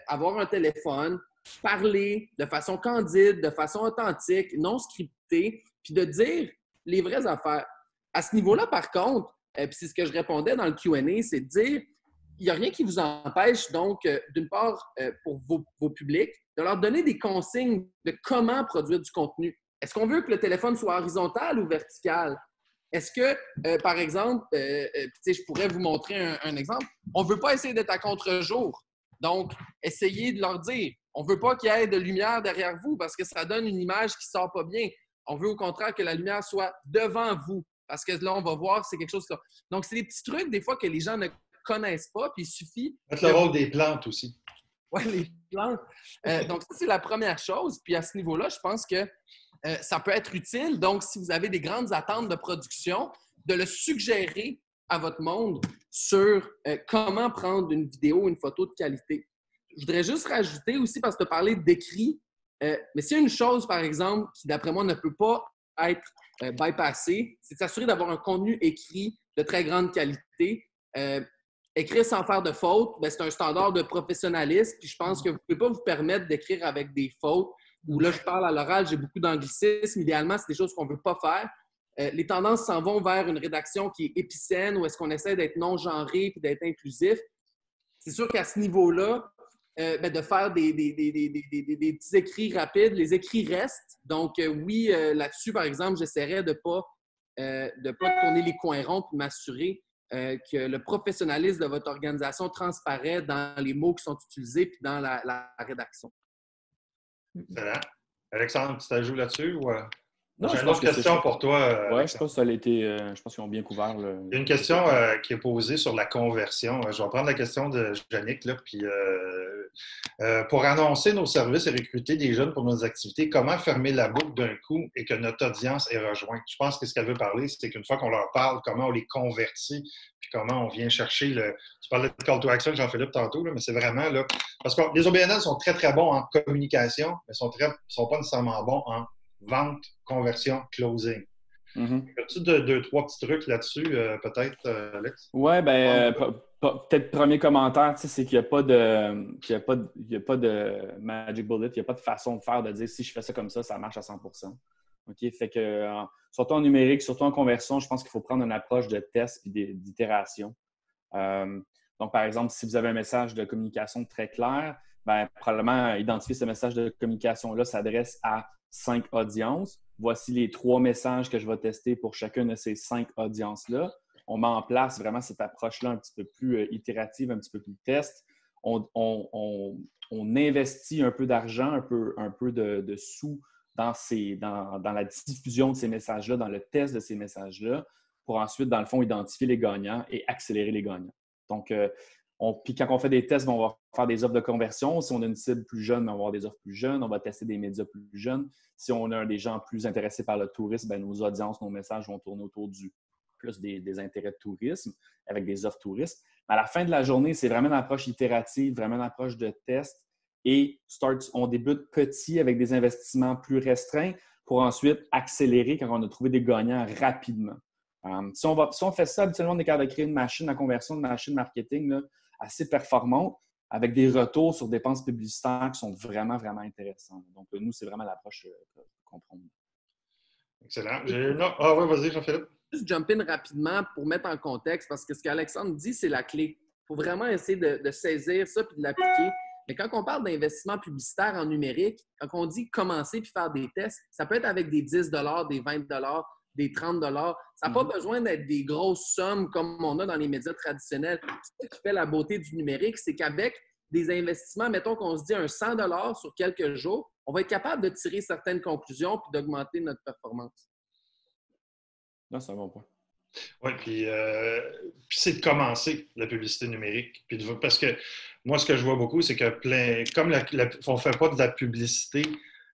avoir un téléphone, parler de façon candide, de façon authentique, non scriptée, puis de dire les vraies affaires. À ce niveau-là, par contre, puis c'est ce que je répondais dans le Q&A, c'est de dire il n'y a rien qui vous empêche, donc, d'une part, pour vos publics, de leur donner des consignes de comment produire du contenu. Est-ce qu'on veut que le téléphone soit horizontal ou vertical? Est-ce que, par exemple, je pourrais vous montrer un exemple, on ne veut pas essayer d'être à contre-jour. Donc, essayez de leur dire, on ne veut pas qu'il y ait de lumière derrière vous parce que ça donne une image qui ne sort pas bien. On veut au contraire que la lumière soit devant vous parce que là, on va voir, c'est quelque chose là. Donc, c'est des petits trucs, des fois, que les gens ne connaissent pas, puis il suffit... Mettre le rôle des plantes aussi. Oui, les plantes. Donc, ça, c'est la première chose. Puis à ce niveau-là, je pense que ça peut être utile. Donc, si vous avez des grandes attentes de production, de le suggérer à votre monde sur comment prendre une vidéo, une photo de qualité. Je voudrais juste rajouter aussi, parce que tu as parlé d'écrit, mais s'il y a une chose, par exemple, qui, d'après moi, ne peut pas être bypassée, c'est de s'assurer d'avoir un contenu écrit de très grande qualité. Écrire sans faire de fautes, c'est un standard de professionnalisme. Puis je pense que vous ne pouvez pas vous permettre d'écrire avec des fautes. Ou là, je parle à l'oral, j'ai beaucoup d'anglicisme. Idéalement, c'est des choses qu'on ne veut pas faire. Les tendances s'en vont vers une rédaction qui est épicène, où est-ce qu'on essaie d'être non-genré et d'être inclusif. C'est sûr qu'à ce niveau-là, de faire des petits écrits rapides, les écrits restent. Donc, oui, là-dessus, par exemple, j'essaierais de ne pas tourner les coins ronds pour m'assurer que le professionnalisme de votre organisation transparaît dans les mots qui sont utilisés puis dans la rédaction. Excellent. Alexandre, tu t'ajoutes là-dessus ou… Non, j'ai une autre question pour toi. Oui, je pense que ça a été. Je pense qu'ils ont bien couvert. Il y a une question qui est posée sur la conversion. Je vais prendre la question de Yannick. Là, puis, pour annoncer nos services et recruter des jeunes pour nos activités, comment fermer la boucle d'un coup et que notre audience est rejointe? Je pense que ce qu'elle veut parler, c'est qu'une fois qu'on leur parle, comment on les convertit, puis comment on vient chercher le… Tu parlais de call to action, Jean-Philippe, tantôt, là, mais c'est vraiment là… Parce que les OBNL sont très, très bons en communication, mais sont pas nécessairement bons en vente, conversion, closing. As-tu deux, trois petits trucs là-dessus, peut-être, Alex? Oui, peut-être premier commentaire, c'est qu'il n'y a pas de magic bullet, il n'y a pas de façon de faire, de dire si je fais ça comme ça marche à 100%. OK? Fait que, surtout en numérique, surtout en conversion, je pense qu'il faut prendre une approche de test et d'itération. Donc, par exemple, si vous avez un message de communication très clair, probablement identifier ce message de communication-là s'adresse à 5 audiences. Voici les 3 messages que je vais tester pour chacune de ces 5 audiences-là. On met en place vraiment cette approche-là un petit peu plus itérative, un petit peu plus test. On investit un peu d'argent, un peu de sous dans la diffusion de ces messages-là, dans le test de ces messages-là, pour ensuite, dans le fond, identifier les gagnants et accélérer les gagnants. Donc, puis quand on fait des tests, on va faire des offres de conversion. Si on a une cible plus jeune, on va avoir des offres plus jeunes. On va tester des médias plus jeunes. Si on a des gens plus intéressés par le tourisme, nos audiences, nos messages vont tourner autour plus des intérêts de tourisme avec des offres touristes. Mais à la fin de la journée, c'est vraiment une approche itérative, vraiment une approche de test. Et on débute petit avec des investissements plus restreints pour ensuite accélérer quand on a trouvé des gagnants rapidement. Si on fait ça, habituellement, on est capable de créer une machine à conversion, une machine marketing là, assez performante avec des retours sur dépenses publicitaires qui sont vraiment, vraiment intéressants. Donc, nous, c'est vraiment l'approche qu'on prend. Excellent. Oui, vas-y, Jean-Philippe. Juste jump in rapidement pour mettre en contexte, parce que ce qu'Alexandre dit, c'est la clé. Il faut vraiment essayer de saisir ça et de l'appliquer. Mais quand on parle d'investissement publicitaire en numérique, quand on dit commencer puis faire des tests, ça peut être avec des 10 des 20 des 30 $. Ça n'a pas besoin d'être des grosses sommes comme on a dans les médias traditionnels. Ce qui fait la beauté du numérique, c'est qu'avec des investissements, mettons qu'on se dit un 100 $ sur quelques jours, on va être capable de tirer certaines conclusions puis d'augmenter notre performance. Non, c'est un bon point. Oui, puis c'est de commencer la publicité numérique. Parce que moi, ce que je vois beaucoup, c'est que comme on ne fait pas de la publicité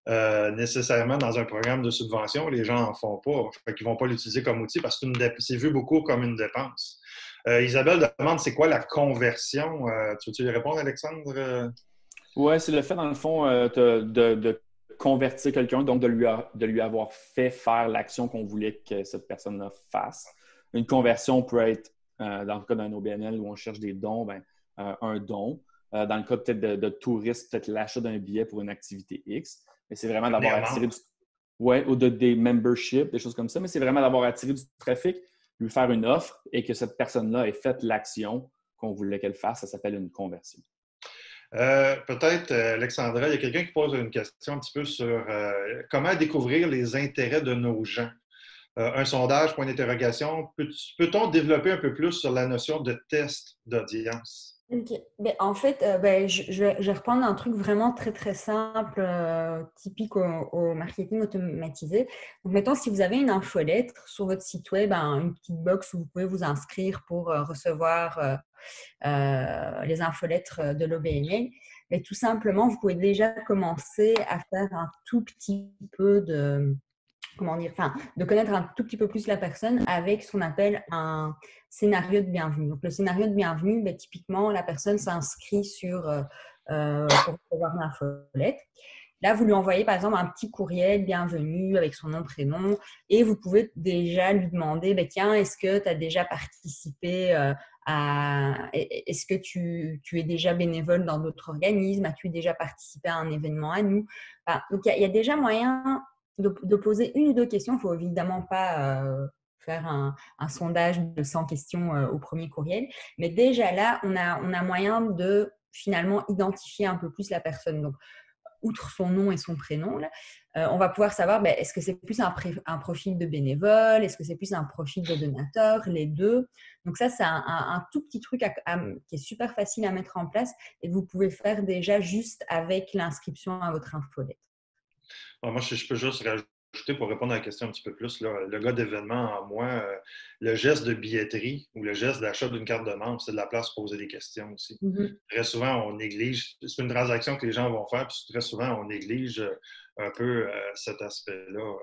nécessairement dans un programme de subvention, les gens n'en font pas. Fait qu'ils ne vont pas l'utiliser comme outil parce que c'est vu beaucoup comme une dépense. Isabelle demande, c'est quoi la conversion? Tu veux-tu lui répondre, Alexandre? Oui, c'est le fait, dans le fond, de convertir quelqu'un, donc de lui avoir fait faire l'action qu'on voulait que cette personne-là fasse. Une conversion peut être, dans le cas d'un OBNL où on cherche des dons, un don. Dans le cas peut-être de touristes, peut-être l'achat d'un billet pour une activité X. Mais c'est vraiment d'avoir attiré ou des memberships, des choses comme ça. Mais c'est vraiment d'avoir attiré du trafic, lui faire une offre et que cette personne-là ait fait l'action qu'on voulait qu'elle fasse. Ça s'appelle une conversion. Peut-être, Alexandra, il y a quelqu'un qui pose une question un petit peu sur comment découvrir les intérêts de nos gens. Un sondage, point d'interrogation. Peut-on développer un peu plus sur la notion de test d'audience? OK. En fait, je vais reprendre un truc vraiment très, très simple, typique au marketing automatisé. Donc, mettons, si vous avez une infolettre sur votre site web, une petite box où vous pouvez vous inscrire pour recevoir les infolettres de l'OBNL, mais tout simplement, vous pouvez déjà commencer à faire un tout petit peu de connaître un tout petit peu plus la personne avec ce qu'on appelle un scénario de bienvenue. Donc, le scénario de bienvenue, typiquement, la personne s'inscrit pour recevoir l'infolette. Là, vous lui envoyez par exemple un petit courriel bienvenue avec son nom, prénom, et vous pouvez déjà lui demander, tiens, est-ce que tu as déjà participé est-ce que tu es déjà bénévole dans d'autres organismes? As-tu déjà participé à un événement à nous? Donc, il y a déjà moyen de poser une ou deux questions. Il ne faut évidemment pas faire un sondage de 100 questions au premier courriel, mais déjà là, on a moyen de finalement identifier un peu plus la personne. Donc, outre son nom et son prénom, là, on va pouvoir savoir est-ce que c'est plus un profil de bénévole, est-ce que c'est plus un profil de donateur, les deux. Donc ça, c'est un tout petit truc qui est super facile à mettre en place et que vous pouvez faire déjà juste avec l'inscription à votre infolette. Alors moi, je peux juste rajouter pour répondre à la question un petit peu plus. Là, le gars d'événement en moi, le geste de billetterie ou le geste d'achat d'une carte de membre, c'est de la place pour poser des questions aussi. Mm-hmm. Très souvent, on néglige, c'est une transaction que les gens vont faire, puis très souvent, on néglige un peu cet aspect-là.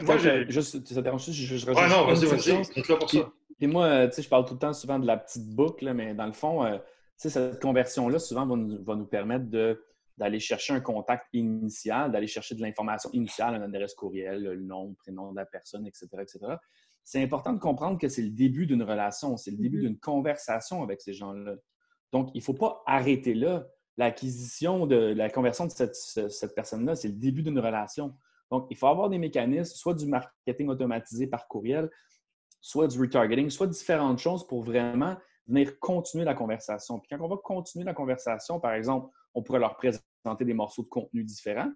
Moi, ça dérange juste, je rajoute non, vas-y, c'est là pour ça. Et moi, je parle tout le temps souvent de la petite boucle, mais dans le fond, cette conversion-là, souvent, va nous permettre d'aller chercher un contact initial, d'aller chercher de l'information initiale, un adresse courriel, le nom, le prénom de la personne, etc., etc. C'est important de comprendre que c'est le début d'une relation, c'est le début d'une conversation avec ces gens-là. Donc, il ne faut pas arrêter là. L'acquisition la conversion de cette personne-là, c'est le début d'une relation. Donc, il faut avoir des mécanismes, soit du marketing automatisé par courriel, soit du retargeting, soit différentes choses pour vraiment venir continuer la conversation. Puis quand on va continuer la conversation, par exemple, on pourrait leur présenter des morceaux de contenu différents.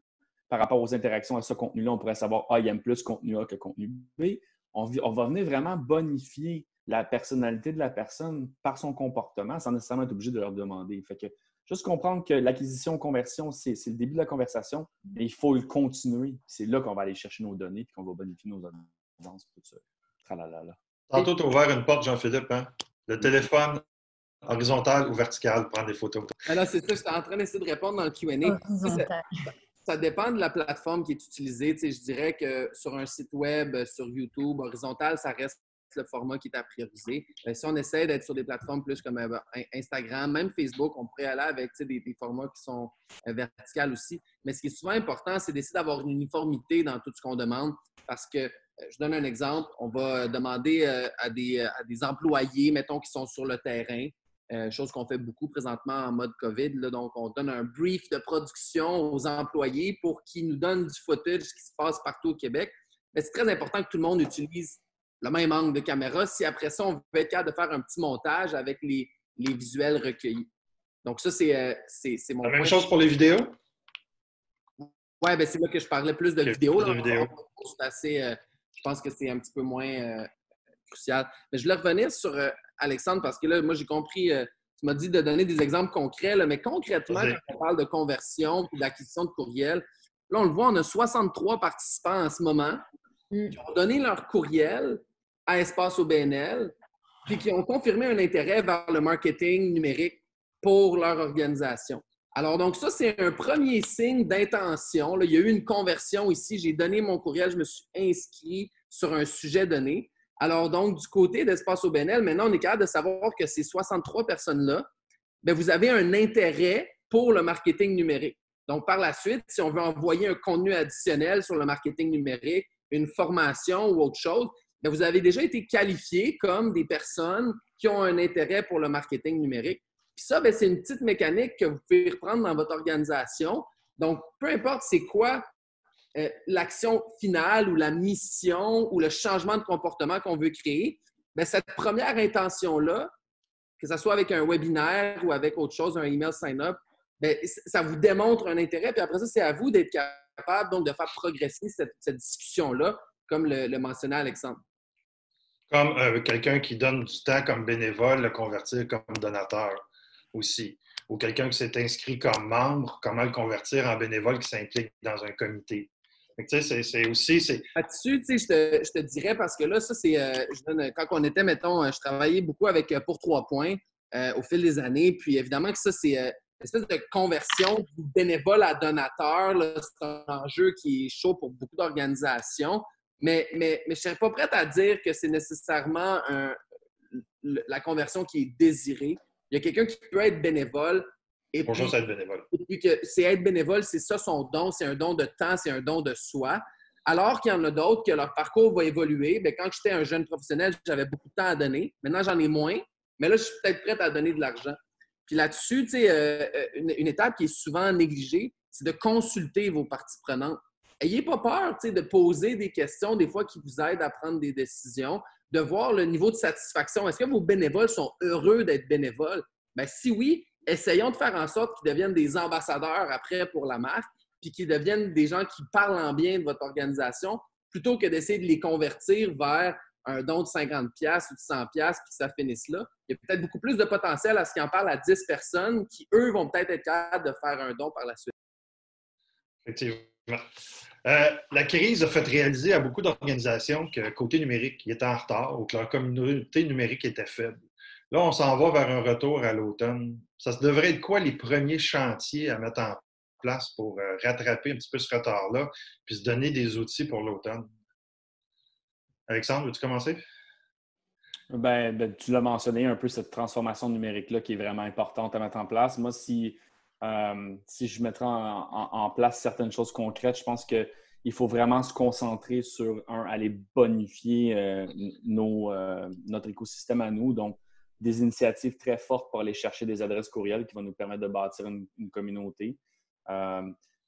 Par rapport aux interactions à ce contenu-là, on pourrait savoir il aime plus contenu A que contenu B. On va venir vraiment bonifier la personnalité de la personne par son comportement sans nécessairement être obligé de leur demander. Fait que juste comprendre que l'acquisition-conversion, c'est le début de la conversation, mais il faut le continuer. C'est là qu'on va aller chercher nos données et qu'on va bonifier nos audiences. Tout ça. Tralalala. Tantôt, tu as ouvert une porte, Jean-Philippe. Hein? Le téléphone horizontal ou vertical pour prendre des photos. Alors, c'est ça, j'étais en train d'essayer de répondre dans le Q&A. Ça dépend de la plateforme qui est utilisée. Je dirais que sur un site web, sur YouTube, horizontal, ça reste le format qui est à prioriser. Si on essaie d'être sur des plateformes plus comme Instagram, même Facebook, on pourrait aller avec des formats qui sont verticales aussi. Mais ce qui est souvent important, c'est d'essayer d'avoir une uniformité dans tout ce qu'on demande parce que, je donne un exemple, on va demander à des employés, mettons, qui sont sur le terrain, chose qu'on fait beaucoup présentement en mode COVID. Là, donc, on donne un brief de production aux employés pour qu'ils nous donnent du footage qui se passe partout au Québec. Mais c'est très important que tout le monde utilise le même angle de caméra si après ça, on veut être capable de faire un petit montage avec les visuels recueillis. Donc, ça, c'est mon point. La même chose pour les vidéos? Oui, c'est là que je parlais plus de vidéos. C'est assez, je pense que c'est un petit peu moins crucial. Mais je voulais revenir sur Alexandre parce que là, moi, j'ai compris, tu m'as dit de donner des exemples concrets, là, mais concrètement, quand on parle de conversion et d'acquisition de courriel, là, on le voit, on a 63 participants en ce moment qui ont donné leur courriel à Espace OBNL puis qui ont confirmé un intérêt vers le marketing numérique pour leur organisation. Alors, donc ça, c'est un premier signe d'intention. Il y a eu une conversion ici. J'ai donné mon courriel, je me suis inscrit sur un sujet donné. Alors, donc, du côté d'Espace OBNL, maintenant, on est capable de savoir que ces 63 personnes-là, vous avez un intérêt pour le marketing numérique. Donc, par la suite, si on veut envoyer un contenu additionnel sur le marketing numérique, une formation ou autre chose, vous avez déjà été qualifiés comme des personnes qui ont un intérêt pour le marketing numérique. Puis ça, c'est une petite mécanique que vous pouvez reprendre dans votre organisation. Donc, peu importe c'est quoi l'action finale ou la mission ou le changement de comportement qu'on veut créer, cette première intention-là, que ce soit avec un webinaire ou avec autre chose, un email sign-up, ça vous démontre un intérêt. Puis après ça, c'est à vous d'être capable donc, de faire progresser cette discussion-là, comme le mentionnait Alexandre. Comme quelqu'un qui donne du temps comme bénévole, le convertir comme donateur aussi. Ou quelqu'un qui s'est inscrit comme membre, comment le convertir en bénévole qui s'implique dans un comité. C'est aussi... Là-dessus, je te dirais, parce que là, ça, c'est... quand on était, mettons, je travaillais beaucoup avec Pour 3 points au fil des années. Puis évidemment que ça, c'est espèce de conversion du bénévole à donateur, là, c'est un enjeu qui est chaud pour beaucoup d'organisations. Mais je ne serais pas prête à dire que c'est nécessairement la conversion qui est désirée. Il y a quelqu'un qui peut être bénévole. Et Bonjour, puis, c'est être bénévole. et puis que c'est être bénévole, c'est ça son don. C'est un don de temps, c'est un don de soi. Alors qu'il y en a d'autres que leur parcours va évoluer. Bien, quand j'étais un jeune professionnel, j'avais beaucoup de temps à donner. Maintenant, j'en ai moins. Mais là, je suis peut-être prête à donner de l'argent. Puis là-dessus, tu sais, une étape qui est souvent négligée, c'est de consulter vos parties prenantes. Ayez pas peur, tu sais, de poser des questions, des fois, qui vous aident à prendre des décisions, de voir le niveau de satisfaction. Est-ce que vos bénévoles sont heureux d'être bénévoles? Bien, si oui, essayons de faire en sorte qu'ils deviennent des ambassadeurs après pour la marque, puis qu'ils deviennent des gens qui parlent en bien de votre organisation, plutôt que d'essayer de les convertir vers un don de 50$ ou de 100$ puis que ça finisse là. Il y a peut-être beaucoup plus de potentiel à ce qu'ils en parlent à 10 personnes qui, eux, vont peut-être être capables de faire un don par la suite. Effectivement. La crise a fait réaliser à beaucoup d'organisations que côté numérique, ils étaient en retard ou que leur communauté numérique était faible. Là, on s'en va vers un retour à l'automne. Ça devrait être quoi les premiers chantiers à mettre en place pour rattraper un petit peu ce retard-là puis se donner des outils pour l'automne? Alexandre, veux-tu commencer? Tu l'as mentionné un peu, cette transformation numérique-là qui est vraiment importante à mettre en place. Moi, si je mettrais en place certaines choses concrètes, je pense qu'il faut vraiment se concentrer sur, aller bonifier notre écosystème à nous. Donc, des initiatives très fortes pour aller chercher des adresses courriels qui vont nous permettre de bâtir une communauté.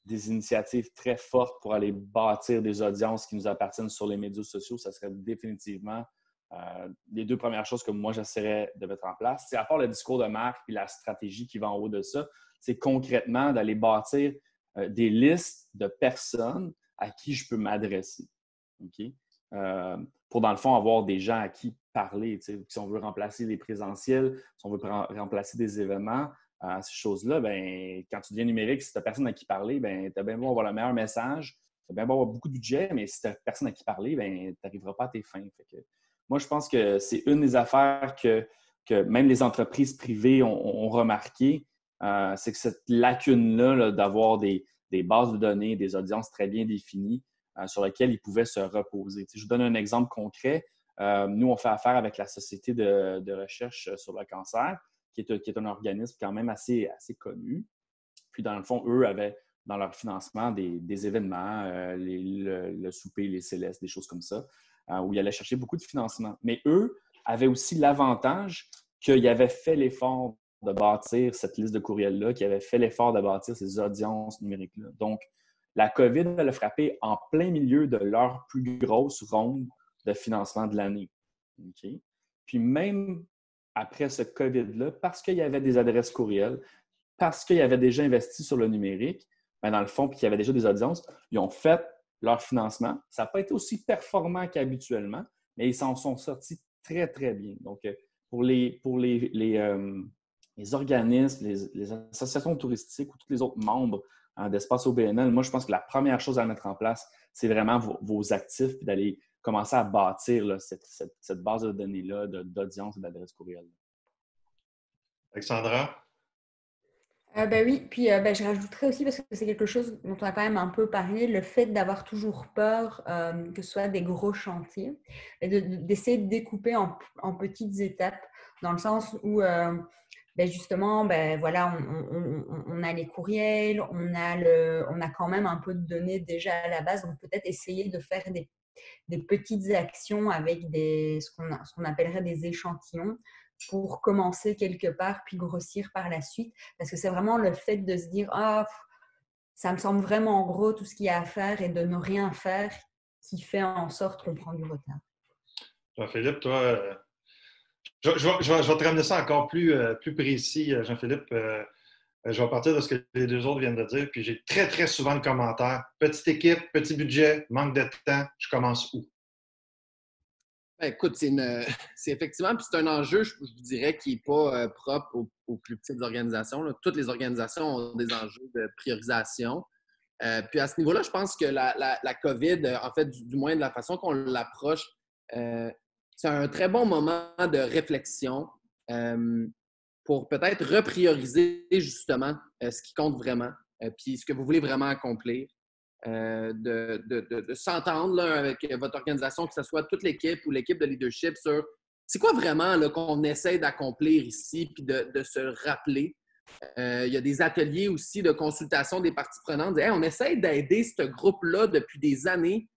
Des initiatives très fortes pour aller bâtir des audiences qui nous appartiennent sur les médias sociaux. Ça serait définitivement les deux premières choses que moi, j'essaierais de mettre en place. C'est à part le discours de marque et la stratégie qui va en haut de ça, c'est concrètement d'aller bâtir des listes de personnes à qui je peux m'adresser. Okay? Pour, dans le fond, avoir des gens à qui parler. Si on veut remplacer les présentiels, si on veut remplacer des événements, ces choses-là, ben, quand tu deviens numérique, si tu n'as personne à qui parler, ben, tu as bien beau avoir le meilleur message, tu as bien beau avoir beaucoup de budget, mais si tu n'as personne à qui parler, ben, tu n'arriveras pas à tes fins. Moi, je pense que c'est une des affaires que même les entreprises privées ont remarqué, c'est que cette lacune-là là, d'avoir des bases de données, des audiences très bien définies sur lesquelles ils pouvaient se reposer. Je vous donne un exemple concret. Nous, on fait affaire avec la Société de recherche sur le cancer, qui est un organisme quand même assez connu. Puis, dans le fond, eux avaient dans leur financement des événements, le souper, les célestes, des choses comme ça, où ils allaient chercher beaucoup de financement. Mais eux avaient aussi l'avantage qu'ils avaient fait l'effort de bâtir cette liste de courriels-là, qu'ils avaient fait l'effort de bâtir ces audiences numériques-là. Donc, la COVID, elle a frappé en plein milieu de leur plus grosse ronde de financement de l'année. Okay? Puis même après ce COVID-là, parce qu'il y avait des adresses courriels, parce qu'ils avaient déjà investi sur le numérique, bien dans le fond, puis qu'il y avait déjà des audiences, ils ont fait leur financement. Ça n'a pas été aussi performant qu'habituellement, mais ils s'en sont sortis très, très bien. Donc, pour les organismes, les associations touristiques ou tous les autres membres d'Espace OBNL, moi, je pense que la première chose à mettre en place, c'est vraiment vos actifs puis d'aller commencer à bâtir là, cette base de données-là d'audience et d'adresse courriel. Alexandra? Ben oui, puis je rajouterais aussi, parce que c'est quelque chose dont on a quand même un peu parlé, le fait d'avoir toujours peur que ce soit des gros chantiers, et d'essayer de découper en petites étapes, dans le sens où justement, voilà, on a les courriels, on a quand même un peu de données déjà à la base, donc peut-être essayer de faire des petites actions avec ce qu'on appellerait des échantillons, pour commencer quelque part, puis grossir par la suite. Parce que c'est vraiment le fait de se dire « Ah, ça me semble vraiment gros tout ce qu'il y a à faire » et de ne rien faire qui fait en sorte qu'on prend du retard. Jean-Philippe, toi, je vais te ramener ça encore plus précis, Jean-Philippe. Je vais partir de ce que les deux autres viennent de dire, puis j'ai très, très souvent le commentaire « Petite équipe, petit budget, manque de temps, je commence où? » Écoute, c'est effectivement, puis c'est un enjeu, je vous dirais, qui n'est pas propre aux plus petites organisations. Là. Toutes les organisations ont des enjeux de priorisation. Puis à ce niveau-là, je pense que la COVID, en fait, du moins de la façon qu'on l'approche, c'est un très bon moment de réflexion. pour peut-être reprioriser justement ce qui compte vraiment, puis ce que vous voulez vraiment accomplir. De s'entendre là, avec votre organisation, que ce soit toute l'équipe ou l'équipe de leadership, sur c'est quoi vraiment là, qu'on essaie d'accomplir ici, puis de se rappeler. Il y a des ateliers aussi de consultation des parties prenantes. Hey, on essaie d'aider ce groupe-là depuis des années.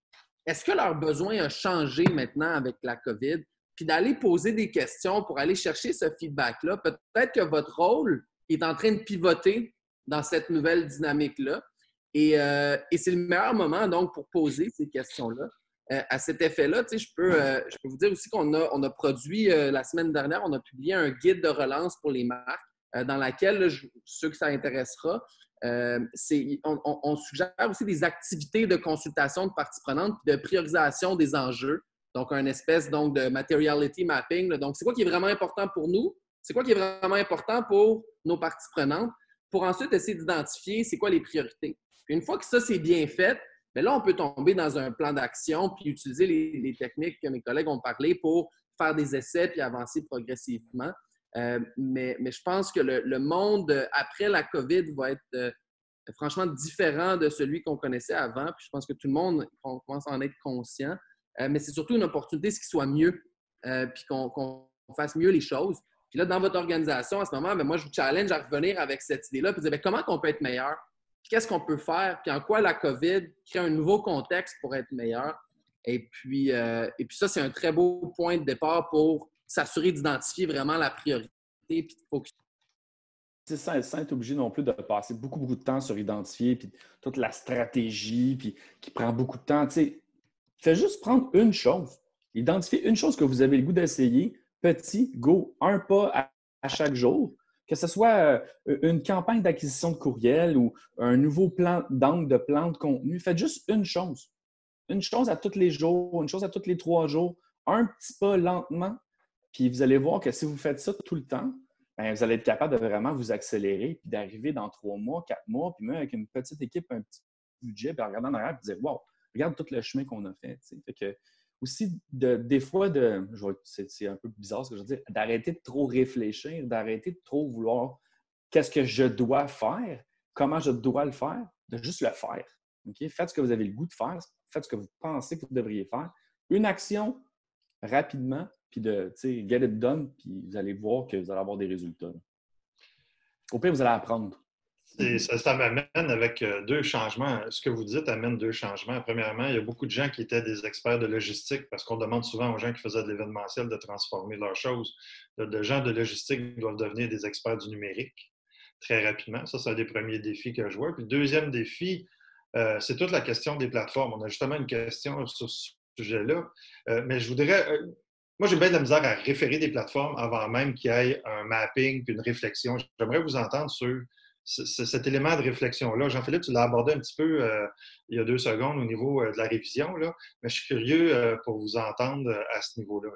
Est-ce que leurs besoins ont changé maintenant avec la COVID? Puis d'aller poser des questions pour aller chercher ce feedback-là. Peut-être que votre rôle est en train de pivoter dans cette nouvelle dynamique-là. Et c'est le meilleur moment, donc, pour poser ces questions-là. À cet effet-là, je peux vous dire aussi qu'on a produit, la semaine dernière, on a publié un guide de relance pour les marques dans laquelle, là, ceux que ça intéressera, on suggère aussi des activités de consultation de parties prenantes et de priorisation des enjeux. Donc, une espèce donc, de materiality mapping. Là. Donc, c'est quoi qui est vraiment important pour nous? C'est quoi qui est vraiment important pour nos parties prenantes? Pour ensuite essayer d'identifier c'est quoi les priorités. Puis une fois que ça, c'est bien fait, bien là, on peut tomber dans un plan d'action puis utiliser les techniques que mes collègues ont parlé pour faire des essais puis avancer progressivement. Mais je pense que le monde après la COVID va être franchement différent de celui qu'on connaissait avant. Puis je pense que tout le monde commence à en être conscient. Mais c'est surtout une opportunité ce qui soit mieux puis qu'on fasse mieux les choses. Puis là, dans votre organisation, à ce moment, bien, moi, je vous challenge à revenir avec cette idée-là puis dire bien, comment on peut être meilleur? Puis qu'est-ce qu'on peut faire? Puis en quoi la COVID crée un nouveau contexte pour être meilleur? Et puis ça, c'est un très beau point de départ pour s'assurer d'identifier vraiment la priorité puis de focus. Sans être obligé non plus de passer beaucoup, beaucoup de temps sur identifier puis toute la stratégie puis qui prend beaucoup de temps. Tu sais, faites juste prendre une chose. Identifiez une chose que vous avez le goût d'essayer. Petit, go, un pas à chaque jour. Que ce soit une campagne d'acquisition de courriel ou un nouveau plan d'angle de plan de contenu. Faites juste une chose. Une chose à tous les jours, une chose à tous les 3 jours. Un petit pas lentement. Puis vous allez voir que si vous faites ça tout le temps, bien, vous allez être capable de vraiment vous accélérer puis d'arriver dans 3 mois, 4 mois, puis même avec une petite équipe, un petit budget, puis en regardant en arrière, puis dire « Wow, regarde tout le chemin qu'on a fait. » Fait que aussi, des fois, c'est un peu bizarre ce que je veux dire, d'arrêter de trop réfléchir, d'arrêter de trop vouloir qu'est-ce que je dois faire, comment je dois le faire, de juste le faire. Okay? Faites ce que vous avez le goût de faire, faites ce que vous pensez que vous devriez faire. Une action rapidement, puis de get it done, puis vous allez voir que vous allez avoir des résultats. Au pire, vous allez apprendre. Ça m'amène avec 2 changements. Ce que vous dites amène 2 changements. Premièrement, il y a beaucoup de gens qui étaient des experts de logistique parce qu'on demande souvent aux gens qui faisaient de l'événementiel de transformer leurs choses. De gens de logistique doivent devenir des experts du numérique très rapidement. Ça, c'est un des premiers défis que je vois. Puis le deuxième défi, c'est toute la question des plateformes. On a justement une question sur ce sujet-là. Mais je voudrais... moi, j'ai bien de la misère à référer des plateformes avant même qu'il y ait un mapping puis une réflexion. J'aimerais vous entendre sur cet élément de réflexion-là. Jean-Philippe, tu l'as abordé un petit peu il y a 2 secondes au niveau de la révision, là, mais je suis curieux pour vous entendre à ce niveau-là.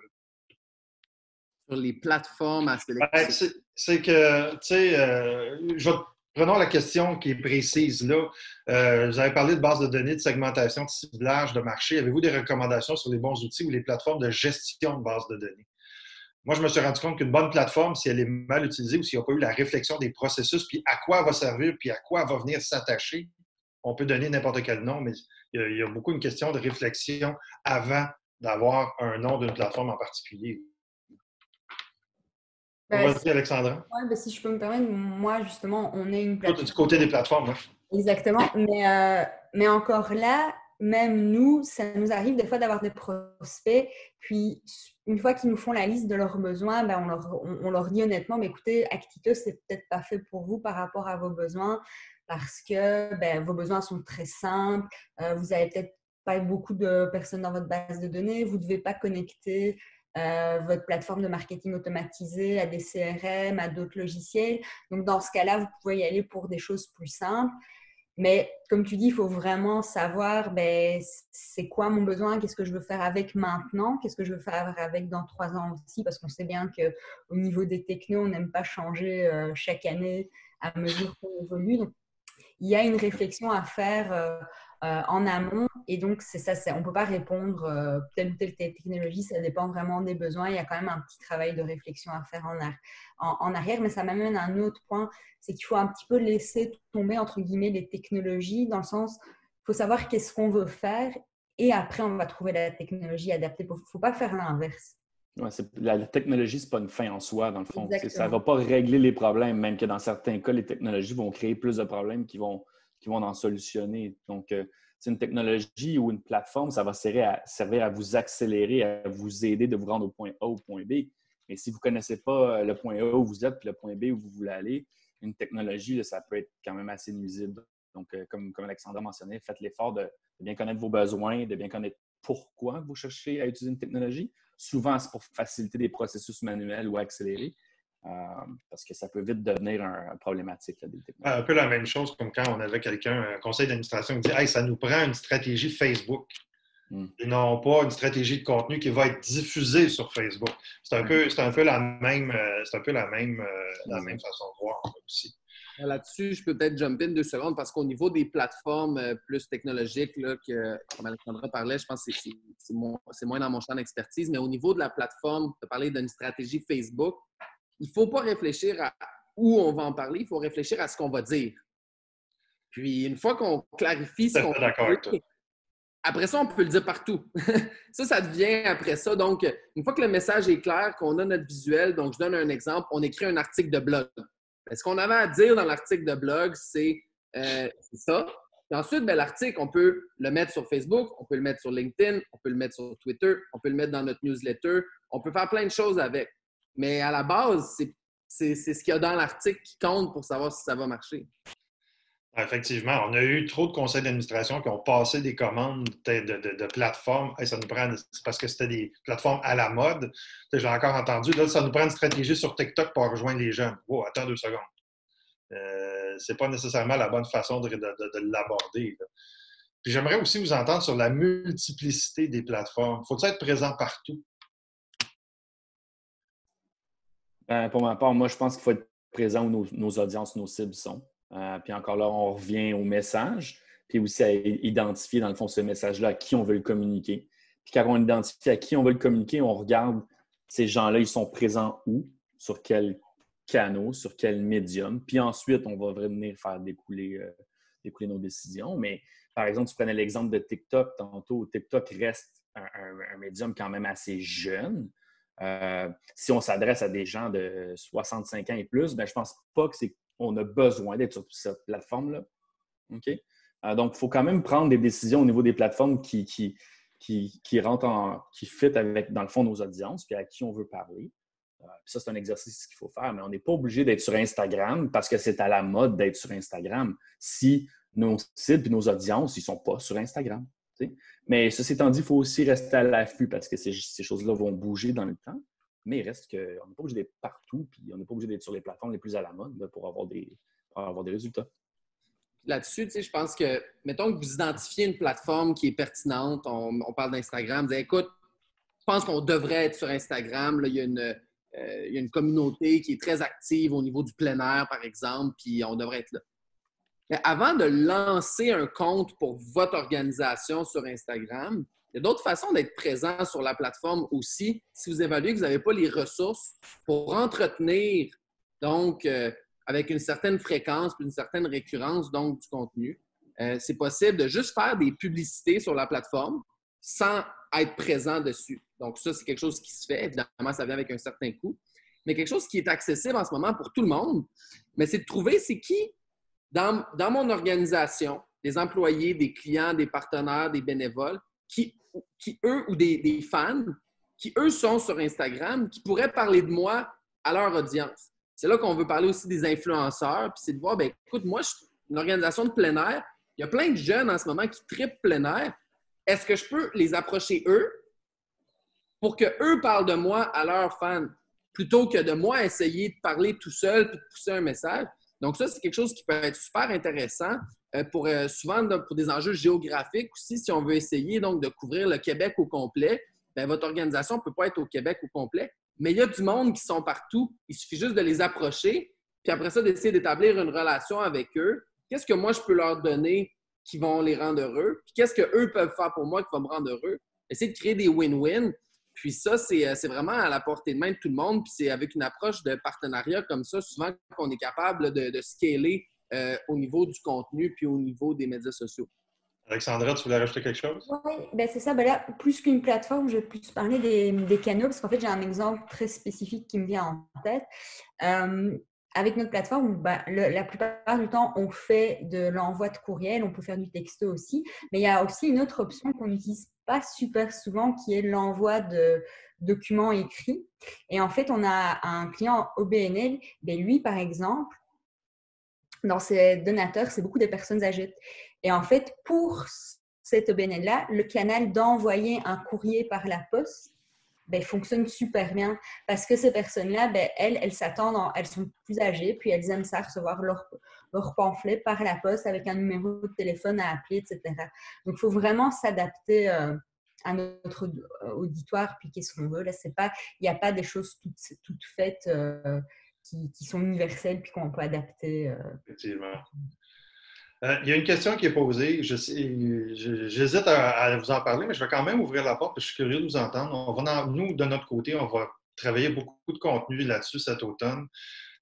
Sur les plateformes à sélectionner. C'est que, tu sais, prenons la question qui est précise là. Vous avez parlé de base de données, de segmentation, de ciblage, de marché. Avez-vous des recommandations sur les bons outils ou les plateformes de gestion de base de données? Moi, je me suis rendu compte qu'une bonne plateforme, si elle est mal utilisée ou s'il n'y a pas eu la réflexion des processus, puis à quoi elle va servir, puis à quoi elle va venir s'attacher, on peut donner n'importe quel nom, mais il y a beaucoup une question de réflexion avant d'avoir un nom d'une plateforme en particulier. Vas-y, Alexandra. Oui, ben, si je peux me permettre, moi, justement, on est une plateforme. Du côté des plateformes, hein? Exactement. Mais encore là, même nous, ça nous arrive des fois d'avoir des prospects, puis une fois qu'ils nous font la liste de leurs besoins, ben on leur dit honnêtement, mais écoutez, Actito, c'est peut-être pas fait pour vous par rapport à vos besoins, parce que ben, vos besoins sont très simples, vous n'avez peut-être pas beaucoup de personnes dans votre base de données, vous ne devez pas connecter votre plateforme de marketing automatisée à des CRM, à d'autres logiciels. Donc, dans ce cas-là, vous pouvez y aller pour des choses plus simples. Mais comme tu dis, il faut vraiment savoir ben, c'est quoi mon besoin, qu'est-ce que je veux faire avec maintenant, qu'est-ce que je veux faire avec dans 3 ans aussi, parce qu'on sait bien qu'au niveau des technos, on n'aime pas changer chaque année à mesure qu'on évolue. Donc, il y a une réflexion à faire en amont. Et donc, c'est ça, on ne peut pas répondre telle ou telle technologie, ça dépend vraiment des besoins. Il y a quand même un petit travail de réflexion à faire en arrière. Mais ça m'amène à un autre point, c'est qu'il faut un petit peu laisser tomber, entre guillemets, les technologies, dans le sens, il faut savoir qu'est-ce qu'on veut faire et après, on va trouver la technologie adaptée. Il ne faut pas faire l'inverse. Ouais, la technologie, ce n'est pas une fin en soi, dans le fond. Ça ne va Exactement. pas régler les problèmes, même que dans certains cas, les technologies vont créer plus de problèmes qui vont en solutionner. Donc, c'est une technologie ou une plateforme, ça va servir à vous accélérer, à vous aider de vous rendre au point A ou au point B. Mais si vous ne connaissez pas le point A où vous êtes et le point B où vous voulez aller, une technologie, là, ça peut être quand même assez nuisible. Donc, comme Alexandra mentionnait, faites l'effort de bien connaître vos besoins, de bien connaître pourquoi vous cherchez à utiliser une technologie. Souvent, c'est pour faciliter des processus manuels ou accélérer, parce que ça peut vite devenir un problématique. Là, des technologies. Un peu la même chose comme quand on avait quelqu'un, un conseil d'administration, qui dit « Hey, ça nous prend une stratégie Facebook. » Et non pas une stratégie de contenu qui va être diffusée sur Facebook. C'est un peu la même façon de voir aussi. Là-dessus, je peux peut-être jump in 2 secondes parce qu'au niveau des plateformes plus technologiques, là, comme Alexandra parlait, je pense que c'est moins dans mon champ d'expertise, mais au niveau de la plateforme, tu as parlé d'une stratégie Facebook, il ne faut pas réfléchir à où on va en parler, il faut réfléchir à ce qu'on va dire. Puis, une fois qu'on clarifie ce qu'on va dire, après ça, on peut le dire partout. Ça devient après ça. Donc, une fois que le message est clair, qu'on a notre visuel, donc je donne un exemple, on écrit un article de blog. Ce qu'on avait à dire dans l'article de blog, c'est ça. Puis ensuite, l'article, on peut le mettre sur Facebook, on peut le mettre sur LinkedIn, on peut le mettre sur Twitter, on peut le mettre dans notre newsletter, on peut faire plein de choses avec. Mais à la base, c'est ce qu'il y a dans l'article qui compte pour savoir si ça va marcher. Effectivement, on a eu trop de conseils d'administration qui ont passé des commandes de plateformes. Hey, ça nous prend, c'est parce que c'était des plateformes à la mode. J'ai encore entendu, là, ça nous prend une stratégie sur TikTok pour rejoindre les jeunes. Wow, attends 2 secondes. C'est pas nécessairement la bonne façon de l'aborder. Là. Puis j'aimerais aussi vous entendre sur la multiplicité des plateformes. Faut-il être présent partout? Pour ma part, moi, je pense qu'il faut être présent où nos audiences, nos cibles sont. Puis encore là, on revient au message, puis aussi à identifier, dans le fond, ce message-là, à qui on veut le communiquer. Puis quand on identifie à qui on veut le communiquer, on regarde ces gens-là, ils sont présents où, sur quel canaux, sur quel médium. Puis ensuite, on va venir faire découler nos décisions. Mais par exemple, tu prenais l'exemple de TikTok tantôt. TikTok reste un médium quand même assez jeune. Si on s'adresse à des gens de 65 ans et plus, je ne pense pas qu'on a besoin d'être sur cette plateforme-là. Okay? Donc, il faut quand même prendre des décisions au niveau des plateformes qui rentrent qui fit avec, dans le fond, nos audiences puis à qui on veut parler. Ça, c'est un exercice qu'il faut faire, mais on n'est pas obligé d'être sur Instagram parce que c'est à la mode d'être sur Instagram si nos cibles et nos audiences, ils ne sont pas sur Instagram. T'sais? Mais ceci étant dit, il faut aussi rester à l'affût parce que ces choses-là vont bouger dans le temps. Mais il reste qu'on n'est pas obligé d'être partout puis on n'est pas obligé d'être sur les plateformes les plus à la mode pour avoir des résultats. Là-dessus, je pense que, mettons que vous identifiez une plateforme qui est pertinente, on parle d'Instagram, vous dites, écoute, je pense qu'on devrait être sur Instagram. Là, il y a une communauté qui est très active au niveau du plein air, par exemple, puis on devrait être là. Mais avant de lancer un compte pour votre organisation sur Instagram, il y a d'autres façons d'être présent sur la plateforme aussi si vous évaluez que vous n'avez pas les ressources pour entretenir, donc, avec une certaine fréquence puis une certaine récurrence, donc, du contenu. C'est possible de juste faire des publicités sur la plateforme sans être présent dessus. Donc, ça, c'est quelque chose qui se fait. Évidemment, ça vient avec un certain coût. Mais quelque chose qui est accessible en ce moment pour tout le monde, mais c'est de trouver c'est qui, dans mon organisation, des employés, des clients, des partenaires, des bénévoles, qui eux, ou des fans, qui, eux, sont sur Instagram, qui pourraient parler de moi à leur audience. C'est là qu'on veut parler aussi des influenceurs, puis c'est de voir, écoute, moi, je suis une organisation de plein air. Il y a plein de jeunes en ce moment qui trippent plein air. Est-ce que je peux les approcher eux pour qu'eux parlent de moi à leurs fans plutôt que de moi essayer de parler tout seul et de pousser un message? Donc ça, c'est quelque chose qui peut être super intéressant souvent pour des enjeux géographiques aussi. Si on veut essayer donc de couvrir le Québec au complet, votre organisation ne peut pas être au Québec au complet, mais il y a du monde qui sont partout. Il suffit juste de les approcher, puis après ça, d'essayer d'établir une relation avec eux. Qu'est-ce que moi, je peux leur donner qui vont les rendre heureux. Puis qu'est-ce qu'eux peuvent faire pour moi qui va me rendre heureux? Essayer de créer des win-win. Puis ça, c'est vraiment à la portée de main de tout le monde. Puis c'est avec une approche de partenariat comme ça, souvent qu'on est capable de scaler au niveau du contenu puis au niveau des médias sociaux. Alexandra, tu voulais rajouter quelque chose? Oui, ben c'est ça. Ben là, plus qu'une plateforme, je vais plus parler des canaux parce qu'en fait, j'ai un exemple très spécifique qui me vient en tête. Avec notre plateforme, ben, la plupart du temps, on fait de l'envoi de courriel, on peut faire du texto aussi, mais il y a aussi une autre option qu'on n'utilise pas super souvent qui est l'envoi de documents écrits. Et en fait, on a un client OBNL, ben lui, par exemple, dans ses donateurs, c'est beaucoup des personnes âgées. Et en fait, pour cet OBNL-là, le canal d'envoyer un courrier par la poste ben, fonctionne super bien parce que ces personnes-là, ben, elles s'attendent, elles sont plus âgées, puis elles aiment ça, recevoir leur pamphlet par la poste avec un numéro de téléphone à appeler, etc. Donc, il faut vraiment s'adapter à notre auditoire, puis qu'est-ce qu'on veut. Là, il n'y a pas des choses toutes faites qui sont universelles, puis qu'on peut adapter. Effectivement. Il y a une question qui est posée. J'hésite à vous en parler, mais je vais quand même ouvrir la porte parce que je suis curieux de vous entendre. Nous, de notre côté, on va travailler beaucoup de contenu là-dessus cet automne.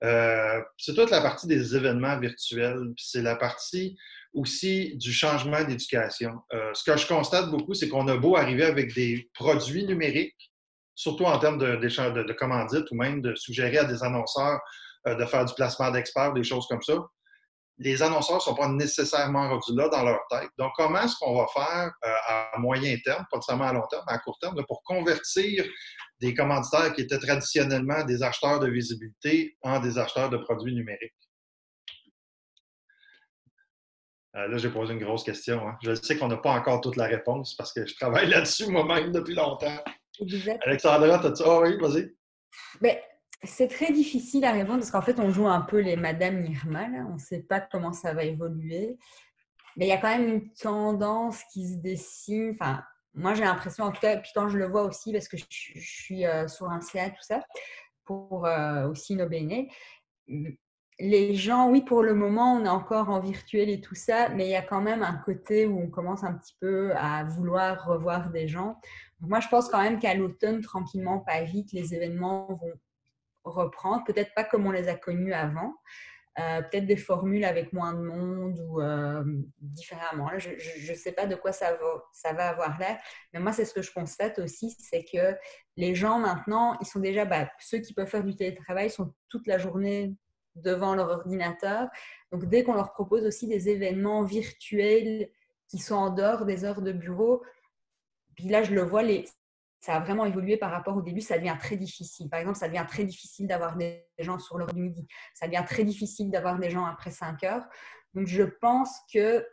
C'est toute la partie des événements virtuels. C'est la partie aussi du changement d'éducation. Ce que je constate beaucoup, c'est qu'on a beau arriver avec des produits numériques, surtout en termes de commandites ou même de suggérer à des annonceurs de faire du placement d'experts, des choses comme ça. Les annonceurs ne sont pas nécessairement rendus là dans leur tête. Donc, comment est-ce qu'on va faire à moyen terme, pas seulement à long terme, mais à court terme, là, pour convertir des commanditaires qui étaient traditionnellement des acheteurs de visibilité en des acheteurs de produits numériques? Là, j'ai posé une grosse question. Hein. Je sais qu'on n'a pas encore toute la réponse parce que je travaille là-dessus moi-même depuis longtemps. Exact. Alexandra, t'as-tu... Ah oui, vas-y. Ben, c'est très difficile à répondre parce qu'en fait, on joue un peu les Madame Irma. Là. On ne sait pas comment ça va évoluer. Mais il y a quand même une tendance qui se dessine. Enfin, moi, j'ai l'impression, en tout cas, puis quand je le vois aussi, parce que je suis sur un CA, tout ça, pour aussi une OBNL, les gens, oui, pour le moment, on est encore en virtuel et tout ça, mais il y a quand même un côté où on commence un petit peu à vouloir revoir des gens. Donc moi, je pense quand même qu'à l'automne, tranquillement, pas vite, les événements vont reprendre. Peut-être pas comme on les a connus avant. Peut-être des formules avec moins de monde ou différemment. Là, je ne sais pas de quoi ça va avoir l'air, mais moi, c'est ce que je constate aussi, c'est que les gens maintenant, ils sont déjà, ceux qui peuvent faire du télétravail sont toute la journée devant leur ordinateur. Donc, dès qu'on leur propose aussi des événements virtuels qui sont en dehors des heures de bureau, puis là, je le vois, ça a vraiment évolué par rapport au début, ça devient très difficile. Par exemple, ça devient très difficile d'avoir des gens sur l'heure du midi. Ça devient très difficile d'avoir des gens après 5 heures. Donc, je pense que,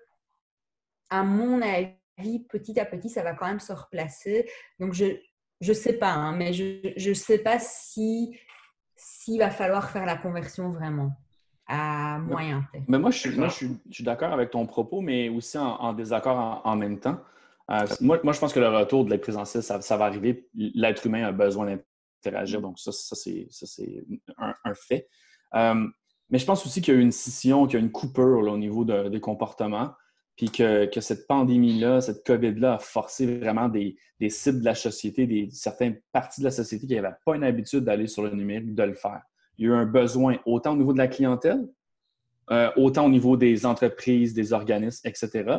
à mon avis, petit à petit, ça va quand même se replacer. Donc, je sais pas, hein, mais je sais pas s'il va falloir faire la conversion vraiment à moyen terme. Mais moi, je suis d'accord avec ton propos, mais aussi en désaccord en même temps. Moi, je pense que le retour de la présentiel, ça va arriver. L'être humain a besoin d'interagir, donc ça c'est un fait. Mais je pense aussi qu'il y a une scission, qu'il y a une coupure là, au niveau des comportements, puis que cette pandémie-là, cette COVID-là a forcé vraiment des cibles de la société, certaines parties de la société qui n'avaient pas une habitude d'aller sur le numérique, de le faire. Il y a eu un besoin autant au niveau de la clientèle, autant au niveau des entreprises, des organismes, etc.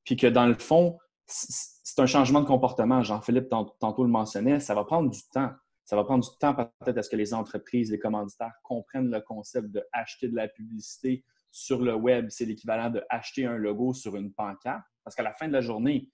Puis que dans le fond, c'est un changement de comportement. Jean-Philippe, tantôt le mentionnait, ça va prendre du temps. Ça va prendre du temps peut-être à ce que les entreprises, les commanditaires comprennent le concept d'acheter de la publicité sur le web. C'est l'équivalent d'acheter un logo sur une pancarte. Parce qu'à la fin de la journée,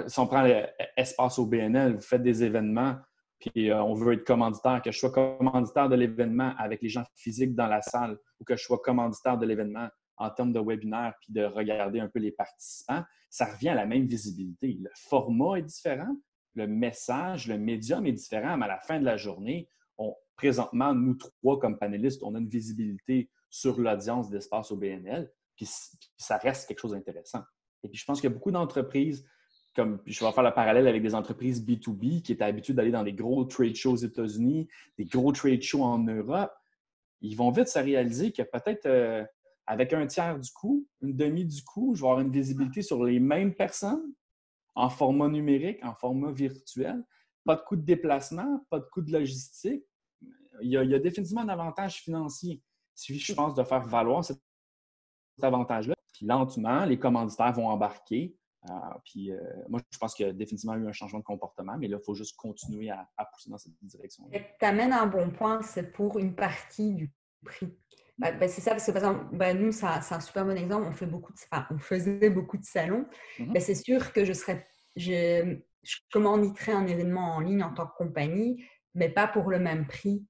si on prend l'espace au BNL, vous faites des événements, puis on veut être commanditaire, que je sois commanditaire de l'événement avec les gens physiques dans la salle ou que je sois commanditaire de l'événement en termes de webinaire puis de regarder un peu les participants, ça revient à la même visibilité. Le format est différent, le message, le médium est différent, mais à la fin de la journée, présentement, nous trois comme panélistes, on a une visibilité sur l'audience d'Espace au BNL, puis ça reste quelque chose d'intéressant. Et puis je pense qu'il y a beaucoup d'entreprises, puis je vais faire le parallèle avec des entreprises B2B qui étaient habituées d'aller dans des gros trade shows aux États-Unis, des gros trade shows en Europe. Ils vont vite se réaliser que peut-être avec un tiers du coût, une demi du coût, je vais avoir une visibilité sur les mêmes personnes en format numérique, en format virtuel. Pas de coût de déplacement, pas de coût de logistique. Il y a définitivement un avantage financier. Il suffit, je pense, de faire valoir cet avantage-là. Puis lentement, les commanditaires vont embarquer. Moi, je pense qu'il y a définitivement eu un changement de comportement, mais là, il faut juste continuer à pousser dans cette direction. Tu amènes un bon point, c'est pour une partie du prix. C'est ça, parce que par exemple, nous, c'est un super bon exemple. On faisait beaucoup de salons. C'est sûr que je commanditerais un événement en ligne en tant que compagnie, mais pas pour le même prix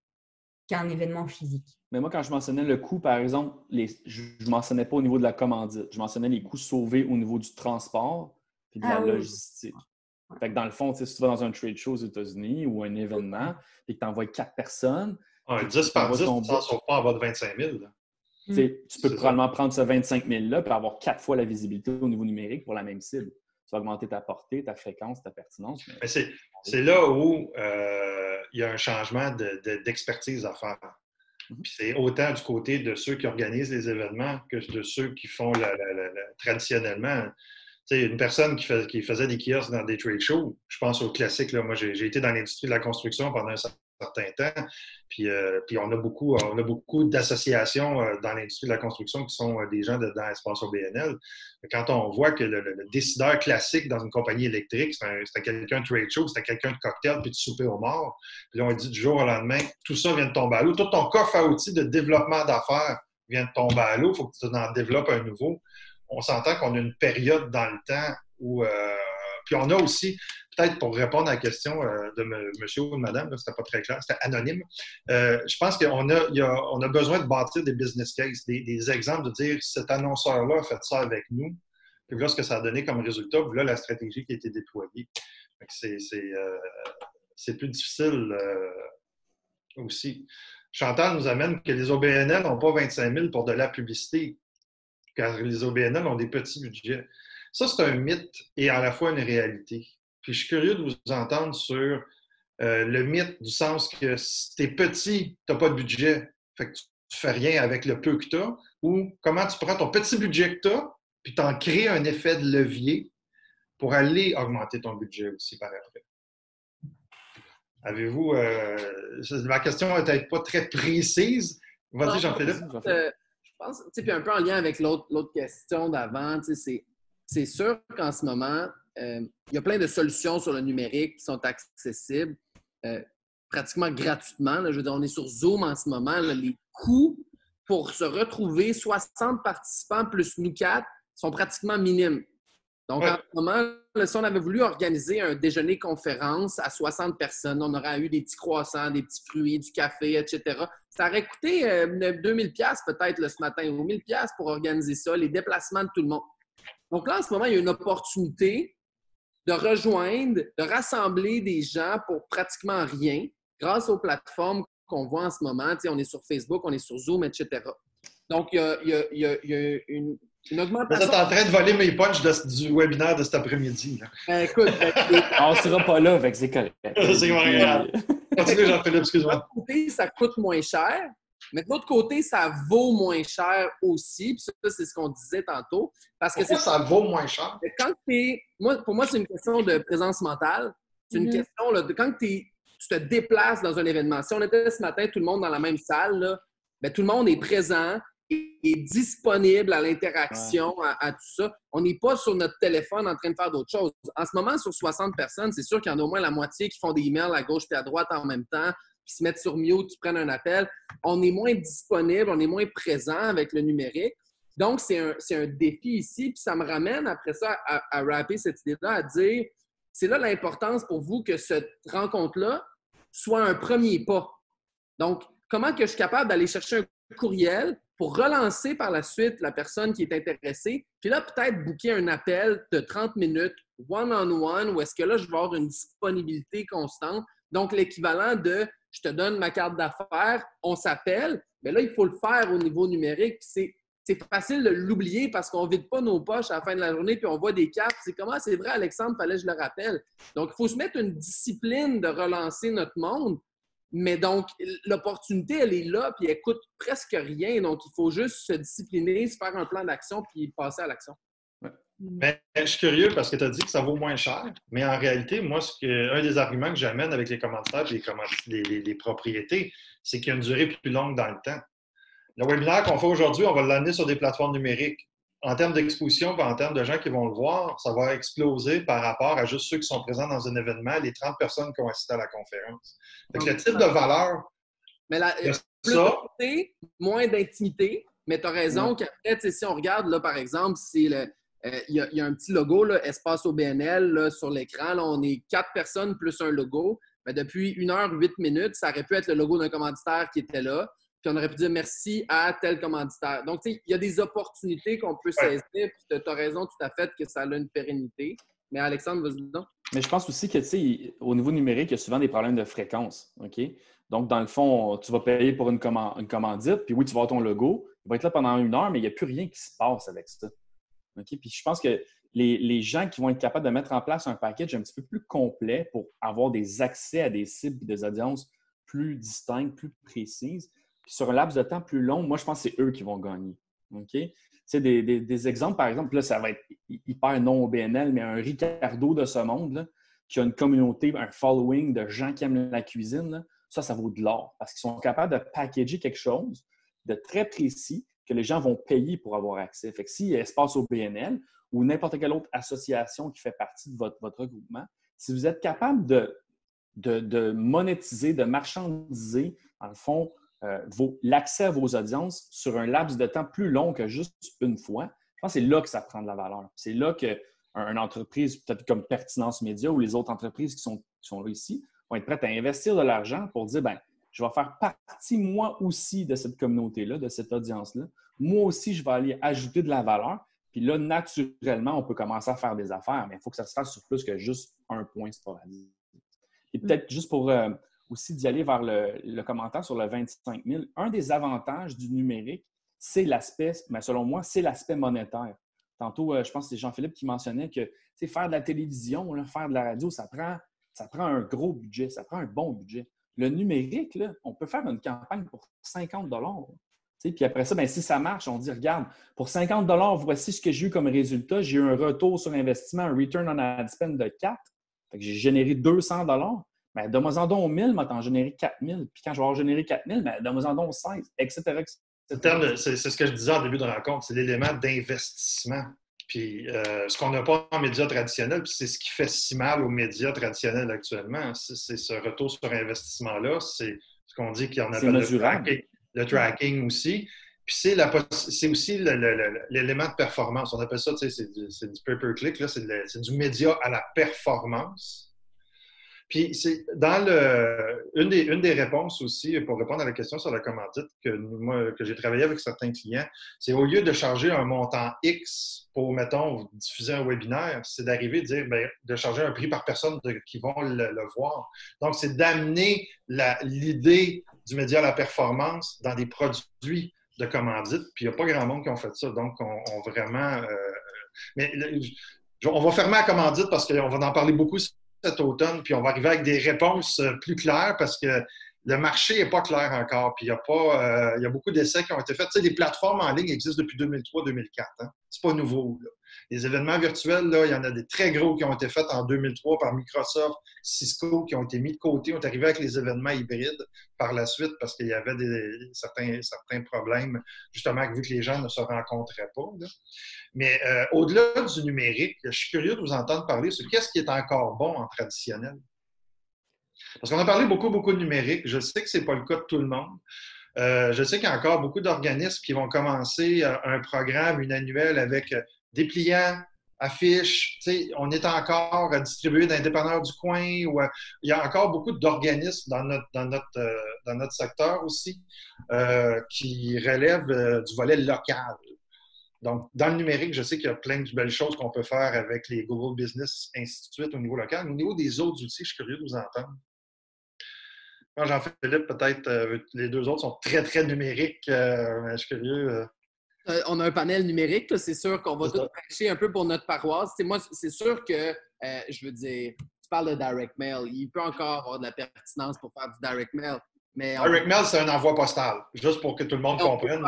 qu'un événement physique. Mais moi, quand je mentionnais le coût, par exemple, je ne mentionnais pas au niveau de la commandite. Je mentionnais les coûts sauvés au niveau du transport et de la logistique. Ouais. Fait que dans le fond, si tu vas dans un trade show aux États-Unis ou un événement et que tu envoies 4 personnes… 10 par 10, tu ne sauves pas en bas de 25 000. Tu peux probablement prendre ce 25 000-là et avoir 4 fois la visibilité au niveau numérique pour la même cible. Tu vas augmenter ta portée, ta fréquence, ta pertinence. Mais c'est là où il y a un changement d'expertise à faire. Puis c'est autant du côté de ceux qui organisent les événements que de ceux qui font traditionnellement. Tu sais, une personne qui faisait des kiosques dans des trade shows, je pense au classique. Là, moi, j'ai été dans l'industrie de la construction pendant un certain temps. Puis on a beaucoup d'associations dans l'industrie de la construction qui sont des gens dans Espace OBNL. Quand on voit que le décideur classique dans une compagnie électrique, c'était quelqu'un de trade show, c'était quelqu'un de cocktail puis de souper au mort. Puis là, on dit du jour au lendemain, tout ça vient de tomber à l'eau. Tout ton coffre à outils de développement d'affaires vient de tomber à l'eau. Il faut que tu en développes un nouveau. On s'entend qu'on a une période dans le temps où… puis on a aussi, peut-être pour répondre à la question de monsieur ou de madame, c'était pas très clair, c'était anonyme. Je pense qu'on a besoin de bâtir des business cases, des exemples de dire cet annonceur-là a fait ça avec nous, puis là, ce que ça a donné comme résultat, puis là, la stratégie qui a été déployée. C'est plus difficile aussi. Chantal nous amène que les OBNL n'ont pas 25 000 pour de la publicité, car les OBNL ont des petits budgets. Ça, c'est un mythe et à la fois une réalité. Puis je suis curieux de vous entendre sur le mythe du sens que si t'es petit, tu n'as pas de budget, fait que tu fais rien avec le peu que tu as, ou comment tu prends ton petit budget que tu as, puis tu en crées un effet de levier pour aller augmenter ton budget aussi par après. Avez-vous… ma question n'est peut-être pas très précise. Vas-y, Jean-Philippe. Je pense, puis un peu en lien avec l'autre question d'avant, c'est sûr qu'en ce moment, il y a plein de solutions sur le numérique qui sont accessibles pratiquement gratuitement. Là. Je veux dire, on est sur Zoom en ce moment. Là, les coûts pour se retrouver 60 participants plus nous 4 sont pratiquement minimes. Donc, en ce moment, là, si on avait voulu organiser un déjeuner-conférence à 60 personnes, on aurait eu des petits croissants, des petits fruits, du café, etc. Ça aurait coûté 2000$ peut-être ce matin ou 1000$ pour organiser ça, les déplacements de tout le monde. Donc là, en ce moment, il y a une opportunité de rejoindre, de rassembler des gens pour pratiquement rien grâce aux plateformes qu'on voit en ce moment. Tu sais, on est sur Facebook, on est sur Zoom, etc. Donc, il y a une augmentation. Vous êtes en train de voler mes punchs du webinaire de cet après-midi. Écoute, on ne sera pas là, fait que c'est correct. C'est grave. Continue, Jean-Philippe, excuse-moi. De l'autre côté, ça coûte moins cher, mais de l'autre côté, ça vaut moins cher aussi. Puis ça, c'est ce qu'on disait tantôt. Parce que pourquoi ça vaut moins cher? Pour moi, c'est une question de présence mentale. C'est une question de quand tu te déplaces dans un événement. Si on était ce matin, tout le monde dans la même salle, là, bien, tout le monde est présent, est disponible à l'interaction, à tout ça. On n'est pas sur notre téléphone en train de faire d'autres choses. En ce moment, sur 60 personnes, c'est sûr qu'il y en a au moins la moitié qui font des emails à gauche et à droite en même temps, qui se mettent sur mute, qui prennent un appel. On est moins disponible, on est moins présent avec le numérique. Donc, c'est un défi ici. Puis ça me ramène après ça à wrapper cette idée-là, à dire, c'est là l'importance pour vous que cette rencontre-là soit un premier pas. Donc, comment que je suis capable d'aller chercher un courriel pour relancer par la suite la personne qui est intéressée, puis là, peut-être booker un appel de 30 minutes, one-on-one, où est-ce que là, je vais avoir une disponibilité constante. Donc, l'équivalent de « je te donne ma carte d'affaires, on s'appelle », mais là, il faut le faire au niveau numérique. C'est facile de l'oublier parce qu'on ne vide pas nos poches à la fin de la journée puis on voit des cartes. C'est comment? C'est vrai, Alexandre, fallait que je le rappelle. Donc, il faut se mettre une discipline de relancer notre monde. Mais donc, l'opportunité, elle est là, puis elle coûte presque rien. Donc, il faut juste se discipliner, se faire un plan d'action, puis passer à l'action. Mais je suis curieux parce que tu as dit que ça vaut moins cher, mais en réalité, moi, un des arguments que j'amène avec les commanditaires et les propriétés, c'est qu'il y a une durée plus longue dans le temps. Le webinaire qu'on fait aujourd'hui, on va l'amener sur des plateformes numériques. En termes d'exposition et en termes de gens qui vont le voir, ça va exploser par rapport à juste ceux qui sont présents dans un événement, les 30 personnes qui ont assisté à la conférence. Fait que le type de valeur, mais plus d'intimité, moins d'intimité, mais tu as raison qu'après, si on regarde, là, par exemple, il y a un petit logo, là, Espace OBNL, là, sur l'écran. Là, on est 4 personnes plus un logo. Mais depuis 1 heure 8 minutes, ça aurait pu être le logo d'un commanditaire qui était là. Puis on aurait pu dire merci à tel commanditaire. Donc, tu sais, il y a des opportunités qu'on peut saisir. Puis tu as raison tout à fait que ça a une pérennité. Mais Alexandre, vas-y donc. Mais je pense aussi que, tu sais, au niveau numérique, il y a souvent des problèmes de fréquence. OK? Donc, dans le fond, tu vas payer pour une commandite, puis oui, tu vas avoir ton logo. Il va être là pendant 1 heure, mais il n'y a plus rien qui se passe avec ça. OK? Puis je pense que les gens qui vont être capables de mettre en place un package un petit peu plus complet pour avoir des accès à des cibles et des audiences plus distinctes, plus précises, puis sur un laps de temps plus long, moi, je pense que c'est eux qui vont gagner. OK? Tu sais, des exemples, par exemple, là, ça va être hyper non OBNL, mais un Ricardo de ce monde, là, qui a une communauté, un following de gens qui aiment la cuisine, là, ça vaut de l'or parce qu'ils sont capables de packager quelque chose de très précis que les gens vont payer pour avoir accès. Fait que si Espace OBNL ou n'importe quelle autre association qui fait partie de votre regroupement, si vous êtes capable de monétiser, de marchandiser, dans le fond, l'accès à vos audiences sur un laps de temps plus long que juste une fois, je pense que c'est là que ça prend de la valeur. C'est là qu'une entreprise, peut-être comme Pertinence Média ou les autres entreprises qui sont là ici, vont être prêtes à investir de l'argent pour dire, bien, je vais faire partie, moi aussi, de cette communauté-là, de cette audience-là. Moi aussi, je vais aller ajouter de la valeur. Puis là, naturellement, on peut commencer à faire des affaires, mais il faut que ça se fasse sur plus que juste un point sporadique. Et peut-être juste pour aussi d'y aller vers le commentaire sur le 25 000, un des avantages du numérique, c'est l'aspect, mais selon moi, c'est l'aspect monétaire. Tantôt, je pense que c'est Jean-Philippe qui mentionnait que faire de la télévision, là, faire de la radio, ça prend un gros budget, ça prend un bon budget. Le numérique, là, on peut faire une campagne pour 50 $. Puis après ça, bien, si ça marche, on dit, regarde, pour 50 $, voici ce que j'ai eu comme résultat. J'ai eu un retour sur investissement, un return on ad spend de 4. Fait que j'ai généré 200 $. Bien, donne-moi-en donc 1000, moi, t'en généré 4000. Puis quand je vais avoir généré 4000, bien, donne-moi-en donc 16, etc. C'est ce que je disais en début de rencontre, c'est l'élément d'investissement. Puis ce qu'on n'a pas en médias traditionnels, puis c'est ce qui fait si mal aux médias traditionnels actuellement, c'est ce retour sur investissement-là, c'est ce qu'on dit qu'on appelle le tracking aussi. Puis c'est aussi l'élément de performance. On appelle ça, tu sais, c'est du pay-per-click, c'est du média à la performance. Puis c'est dans une des réponses aussi, pour répondre à la question sur la commandite, que j'ai travaillé avec certains clients, c'est au lieu de charger un montant X pour, mettons, diffuser un webinaire, c'est d'arriver à dire, bien, de charger un prix par personne qui vont le voir. Donc, c'est d'amener l'idée du média à la performance dans des produits de commandite. Puis il n'y a pas grand monde qui ont fait ça. Donc, on vraiment... mais on va fermer la commandite parce qu'on va en parler beaucoup cet automne, puis on va arriver avec des réponses plus claires parce que le marché n'est pas clair encore, puis il y a beaucoup d'essais qui ont été faits. Tu sais, les plateformes en ligne existent depuis 2003-2004. Hein? C'est pas nouveau, là. Les événements virtuels, là, il y en a des très gros qui ont été faits en 2003 par Microsoft, Cisco, qui ont été mis de côté. On est arrivé avec les événements hybrides par la suite parce qu'il y avait certains problèmes, justement, vu que les gens ne se rencontraient pas. Là. Mais au-delà du numérique, je suis curieux de vous entendre parler sur qu'est-ce qui est encore bon en traditionnel. Parce qu'on a parlé beaucoup de numérique. Je sais que ce n'est pas le cas de tout le monde. Je sais qu'il y a encore beaucoup d'organismes qui vont commencer un programme, une annuelle avec dépliants, affiches. Tu sais, on est encore distribué dans les dépanneurs du coin. Il y a encore beaucoup d'organismes dans notre secteur aussi qui relèvent du volet local. Donc, dans le numérique, je sais qu'il y a plein de belles choses qu'on peut faire avec les Google Business, ainsi de suite, au niveau local. Mais au niveau des autres outils, je suis curieux de vous entendre. Quand Jean-Philippe, peut-être, les deux autres sont très, très numériques. Mais je suis curieux. On a un panel numérique, c'est sûr qu'on va tout prêcher un peu pour notre paroisse. Moi, c'est sûr que, je veux dire, parles de direct mail. Il peut encore avoir de la pertinence pour faire du direct mail. Mais direct mail, c'est un envoi postal, juste pour que tout le monde comprenne.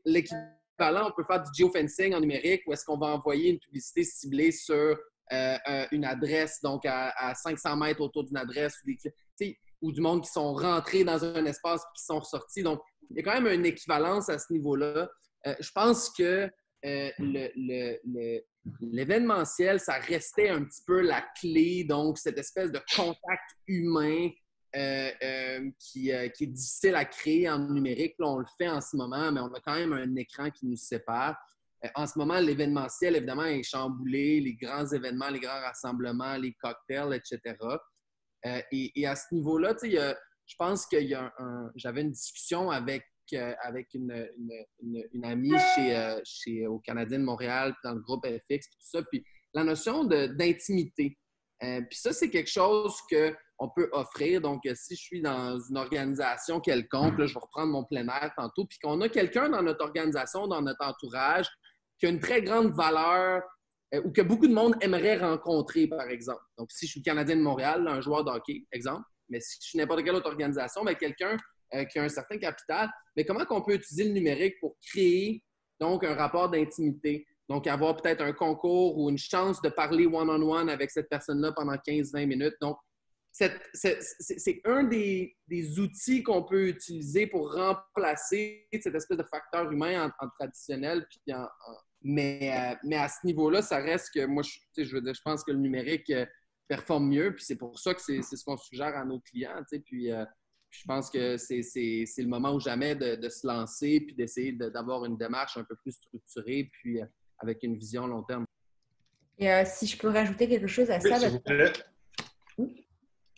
L'équivalent, on peut faire du geofencing en numérique où est-ce qu'on va envoyer une publicité ciblée sur une adresse, donc à 500 mètres autour d'une adresse ou du monde qui sont rentrés dans un espace et qui sont ressortis. Donc, il y a quand même une équivalence à ce niveau-là. Je pense que l'événementiel, ça restait un petit peu la clé, donc cette espèce de contact humain qui est difficile à créer en numérique. Là, on le fait en ce moment, mais on a quand même un écran qui nous sépare. En ce moment, l'événementiel, évidemment, est chamboulé, les grands événements, les grands rassemblements, les cocktails, etc. Et à ce niveau-là, je pense que j'avais une discussion avec une amie au Canadien de Montréal, dans le groupe FX, tout ça. Puis la notion d'intimité. Puis ça, c'est quelque chose qu'on peut offrir. Donc, si je suis dans une organisation quelconque, là, je vais reprendre mon plein air tantôt, puis qu'on a quelqu'un dans notre organisation, dans notre entourage, qui a une très grande valeur ou que beaucoup de monde aimerait rencontrer, par exemple. Donc, si je suis le Canadien de Montréal, là, un joueur de hockey, exemple, mais si je suis n'importe quelle autre organisation, bien, quelqu'un qui a un certain capital, mais comment on peut utiliser le numérique pour créer donc un rapport d'intimité? Donc, avoir peut-être un concours ou une chance de parler one-on-one avec cette personne-là pendant 15-20 minutes. Donc, c'est un des outils qu'on peut utiliser pour remplacer cette espèce de facteur humain en traditionnel. Mais à ce niveau-là, ça reste que moi, je pense que le numérique performe mieux. Puis c'est pour ça que c'est ce qu'on suggère à nos clients. Puis je pense que c'est le moment ou jamais de se lancer puis d'essayer d'avoir une démarche un peu plus structurée puis avec une vision long terme. Et si je peux rajouter quelque chose à ça. S'il vous plaît.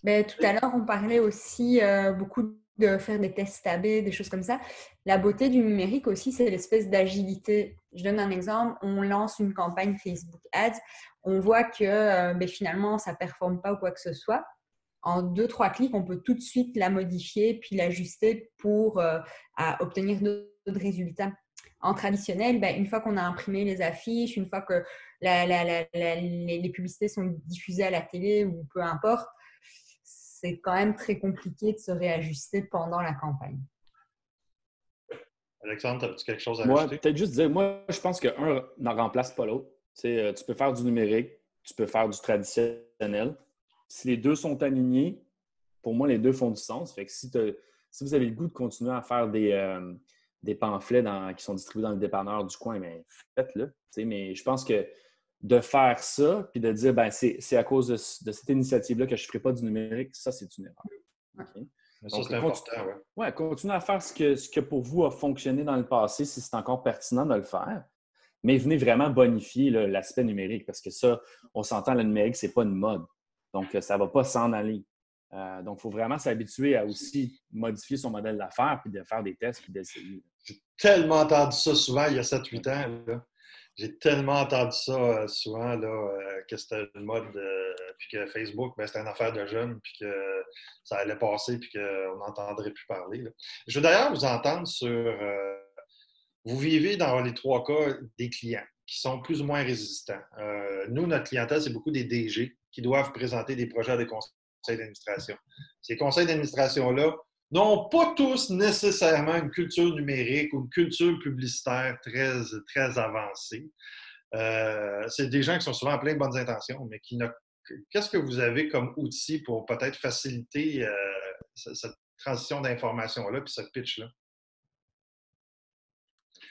Tout à l'heure, on parlait aussi beaucoup de faire des tests AB, des choses comme ça. La beauté du numérique aussi, c'est l'espèce d'agilité. Je donne un exemple. On lance une campagne Facebook Ads. On voit que finalement, ça ne performe pas ou quoi que ce soit. En 2-3 clics, on peut tout de suite la modifier puis l'ajuster pour obtenir d'autres résultats. En traditionnel, une fois qu'on a imprimé les affiches, une fois que les publicités sont diffusées à la télé ou peu importe, c'est quand même très compliqué de se réajuster pendant la campagne. Alexandre, as-tu quelque chose à moi, ajouter? Peut-être juste dire, moi, je pense qu'un n'en remplace pas l'autre. Tu peux faire du numérique, tu peux faire du traditionnel. Si les deux sont alignés, pour moi, les deux font du sens. Fait que si vous avez le goût de continuer à faire des pamphlets qui sont distribués dans le dépanneur du coin, bien, faites-le. Mais je pense que de faire ça puis de dire c'est à cause de cette initiative-là que je ne ferai pas du numérique, ça, c'est une erreur. Okay? Ça, c'est important, oui. Oui, continuez à faire ce que pour vous a fonctionné dans le passé, si c'est encore pertinent de le faire. Mais venez vraiment bonifier l'aspect numérique parce que ça, on s'entend, le numérique, ce n'est pas une mode. Donc, ça ne va pas s'en aller. Donc, il faut vraiment s'habituer à aussi modifier son modèle d'affaires puis de faire des tests puis d'essayer. J'ai tellement entendu ça souvent il y a 7-8 ans. Là. J'ai tellement entendu ça souvent que c'était une mode, puis que Facebook, c'était une affaire de jeunes, puis que ça allait passer, puis qu'on n'entendrait plus parler. Là. Je veux d'ailleurs vous entendre sur... vous vivez dans les 3 cas des clients qui sont plus ou moins résistants. Nous, notre clientèle, c'est beaucoup des DG qui doivent présenter des projets à des conseils d'administration. Ces conseils d'administration-là n'ont pas tous nécessairement une culture numérique ou une culture publicitaire très, très avancée. C'est des gens qui sont souvent pleins de bonnes intentions, mais qu'est-ce que vous avez comme outil pour peut-être faciliter cette transition d'information-là puis ce pitch-là?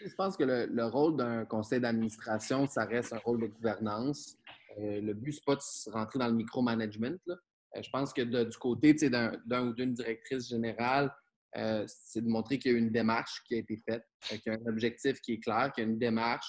Je pense que le rôle d'un conseil d'administration, ça reste un rôle de gouvernance. Le but, ce n'est pas de rentrer dans le micromanagement. Je pense que du côté d'un ou d'une directrice générale, c'est de montrer qu'il y a une démarche qui a été faite, qu'il y a un objectif qui est clair, qu'il y a une démarche.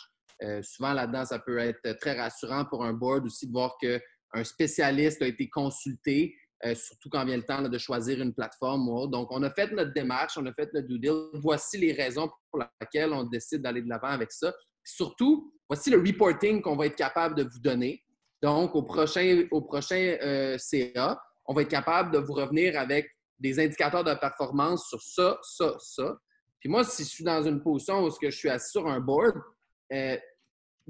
Souvent, là-dedans, ça peut être très rassurant pour un board aussi de voir qu'un spécialiste a été consulté, surtout quand vient le temps de choisir une plateforme ou autre. Donc, on a fait notre démarche, on a fait notre due diligence. Voici les raisons pour lesquelles on décide d'aller de l'avant avec ça. Puis surtout, voici le reporting qu'on va être capable de vous donner. Donc, au prochain CA, on va être capable de vous revenir avec des indicateurs de performance sur ça, ça. Puis moi, si je suis dans une position où je suis assis sur un board,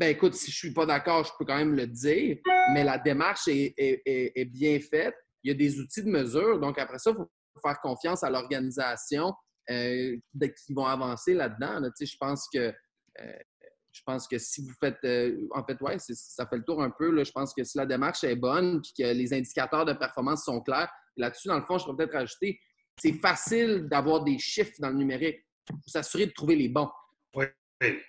Ben écoute, si je suis pas d'accord, je peux quand même le dire, mais la démarche est bien faite. Il y a des outils de mesure. Donc, après ça, il faut faire confiance à l'organisation qui vont avancer là-dedans. Là. Tu sais, je pense que si vous faites... en fait, ouais, ça fait le tour un peu. Là. Je pense que si la démarche est bonne et que les indicateurs de performance sont clairs, là-dessus, dans le fond, je pourrais peut-être rajouter, c'est facile d'avoir des chiffres dans le numérique pour s'assurer de trouver les bons. Oui.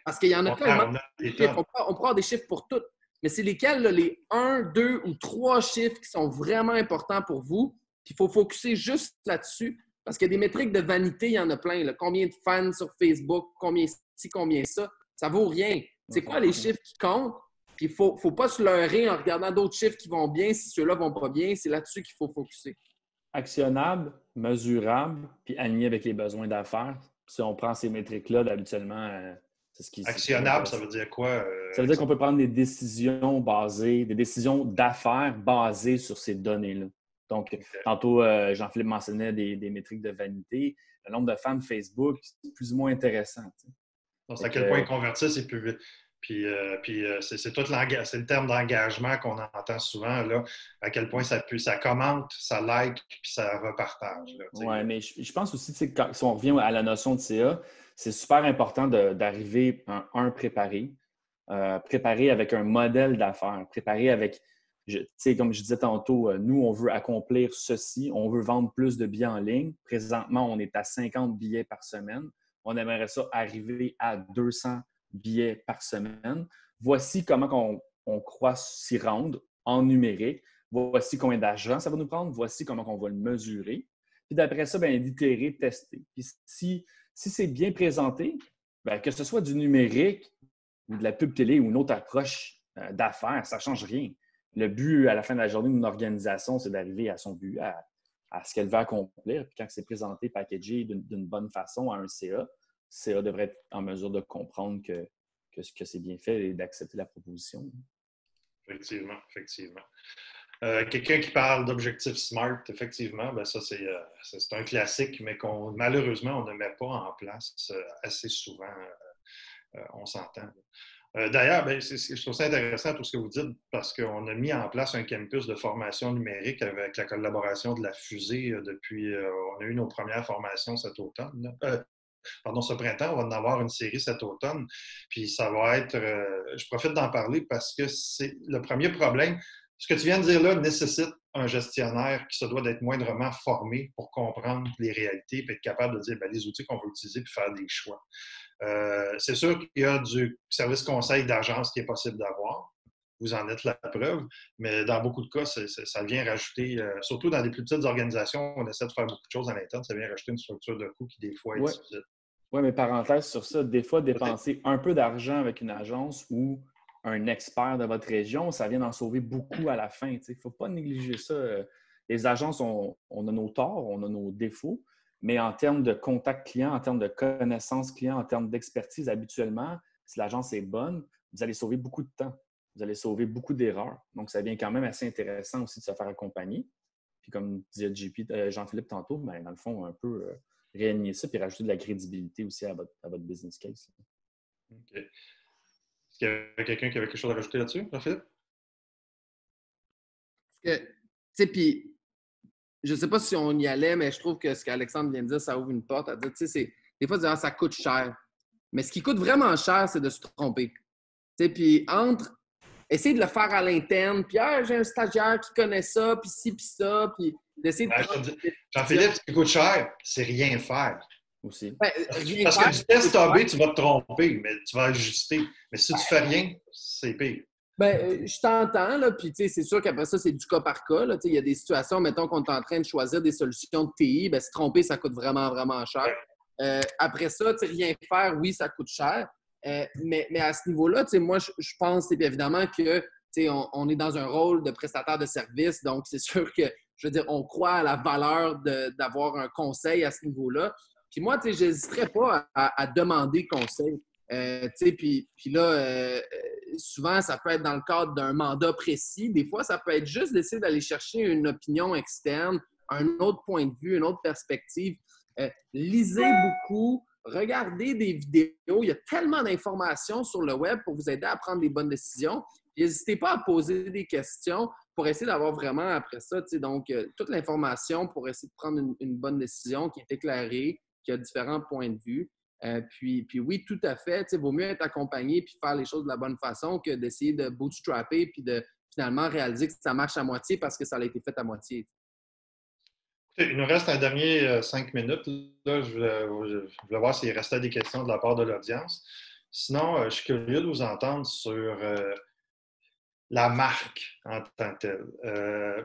Parce qu'il y en a tellement de chiffres. On peut avoir des chiffres pour toutes. Mais c'est lesquels, là, les 1, 2 ou 3 chiffres qui sont vraiment importants pour vous. Puis il faut focuser juste là-dessus. Parce qu'il y a des métriques de vanité, il y en a plein. Là. Combien de fans sur Facebook, combien ci, combien ça. Ça vaut rien. C'est quoi les chiffres qui comptent? Puis il ne faut pas se leurrer en regardant d'autres chiffres qui vont bien si ceux-là ne vont pas bien. C'est là-dessus qu'il faut focuser. Actionnable, mesurable, puis aligné avec les besoins d'affaires. Si on prend ces métriques-là, habituellement, c'est ce qui... Actionnable, ça veut dire quoi? Ça veut dire qu'on peut prendre des décisions d'affaires basées sur ces données-là. Donc, tantôt, Jean-Philippe mentionnait des métriques de vanité. Le nombre de fans Facebook, c'est plus ou moins intéressant. Donc, à quel point ils convertissent et puis c'est tout c'est le terme d'engagement qu'on entend souvent, là, à quel point ça commente, ça like, puis ça repartage. Oui, mais je pense aussi, si on revient à la notion de CA, c'est super important d'arriver préparé. Préparé avec un modèle d'affaires, préparé avec, comme je disais tantôt, nous, on veut accomplir ceci, on veut vendre plus de billets en ligne. Présentement, on est à 50 billets par semaine. On aimerait ça arriver à 200 billets par semaine. Voici comment on croit s'y rendre en numérique. Voici combien d'argent ça va nous prendre. Voici comment on va le mesurer. Puis d'après ça, d'itérer, tester. Puis si c'est bien présenté, que ce soit du numérique ou de la pub télé ou une autre approche d'affaires, ça ne change rien. Le but, à la fin de la journée d'une organisation, c'est d'arriver à son but, à ce qu'elle veut accomplir. Puis quand c'est présenté, packagé d'une bonne façon à un CA, CA devrait être en mesure de comprendre que c'est bien fait et d'accepter la proposition. Effectivement. Quelqu'un qui parle d'objectifs SMART, effectivement, ça c'est un classique, mais malheureusement, on ne met pas en place assez souvent. On s'entend. D'ailleurs, je trouve ça intéressant tout ce que vous dites parce qu'on a mis en place un campus de formation numérique avec la collaboration de la Fusée depuis. On a eu nos premières formations cet automne. Ce printemps, on va en avoir une série cet automne. Puis ça va être. Je profite d'en parler parce que c'est le premier problème. Ce que tu viens de dire là nécessite un gestionnaire qui se doit d'être moindrement formé pour comprendre les réalités et être capable de dire les outils qu'on veut utiliser puis faire des choix. C'est sûr qu'il y a du service conseil d'agence qui est possible d'avoir. Vous en êtes la preuve, mais dans beaucoup de cas, ça vient rajouter, surtout dans des plus petites organisations, on essaie de faire beaucoup de choses à l'interne, ça vient rajouter une structure de coût qui, des fois, est difficile. Oui, mais parenthèse sur ça, des fois, dépenser un peu d'argent avec une agence ou un expert de votre région, ça vient d'en sauver beaucoup à la fin. Il ne faut pas négliger ça. Les agences, on a nos torts, on a nos défauts, mais en termes de contact client, en termes de connaissance client, en termes d'expertise, habituellement, si l'agence est bonne, vous allez sauver beaucoup de temps. Vous allez sauver beaucoup d'erreurs. Donc, ça devient quand même assez intéressant aussi de se faire accompagner. Puis comme disait Jean-Philippe tantôt, dans le fond, un peu réaligner ça puis rajouter de la crédibilité aussi à votre business case. OK. Est-ce qu'il y avait quelqu'un qui avait quelque chose à rajouter là-dessus, Jean-Philippe? Puis, je ne sais pas si on y allait, mais je trouve que ce qu'Alexandre vient de dire, ça ouvre une porte à dire, des fois, ça coûte cher. Mais ce qui coûte vraiment cher, c'est de se tromper. Puis essayer de le faire à l'interne, puis j'ai un stagiaire qui connaît ça, puis ci, puis ça, puis d'essayer de... Jean-Philippe, ce qui coûte cher, c'est rien faire. Aussi. Parce que du test AB, tu vas te tromper, mais tu vas ajuster. Mais si tu ne fais rien, c'est pire. Je t'entends, là, puis c'est sûr qu'après ça, c'est du cas par cas. Il y a des situations, mettons qu'on est en train de choisir des solutions de TI, se tromper, ça coûte vraiment, vraiment cher. Après ça, rien faire, oui, ça coûte cher. Mais à ce niveau-là, moi, je pense évidemment que on est dans un rôle de prestataire de service, donc c'est sûr que, je veux dire, on croit à la valeur d'avoir un conseil à ce niveau-là. Puis moi, je n'hésiterais pas à demander conseil. Puis là, souvent, ça peut être dans le cadre d'un mandat précis. Des fois, ça peut être juste d'essayer d'aller chercher une opinion externe, un autre point de vue, une autre perspective. Lisez beaucoup. regardez des vidéos. Il y a tellement d'informations sur le web pour vous aider à prendre des bonnes décisions. N'hésitez pas à poser des questions pour essayer d'avoir vraiment après ça, donc toute l'information pour essayer de prendre une bonne décision qui est éclairée, qui a différents points de vue. Puis oui, tout à fait, il vaut mieux être accompagné et faire les choses de la bonne façon que d'essayer de bootstrapper puis de finalement réaliser que ça marche à moitié parce que ça a été fait à moitié. Il nous reste un dernier 5 minutes. Là, je voulais voir s'il restait des questions de la part de l'audience. Sinon, je suis curieux de vous entendre sur la marque en tant que telle.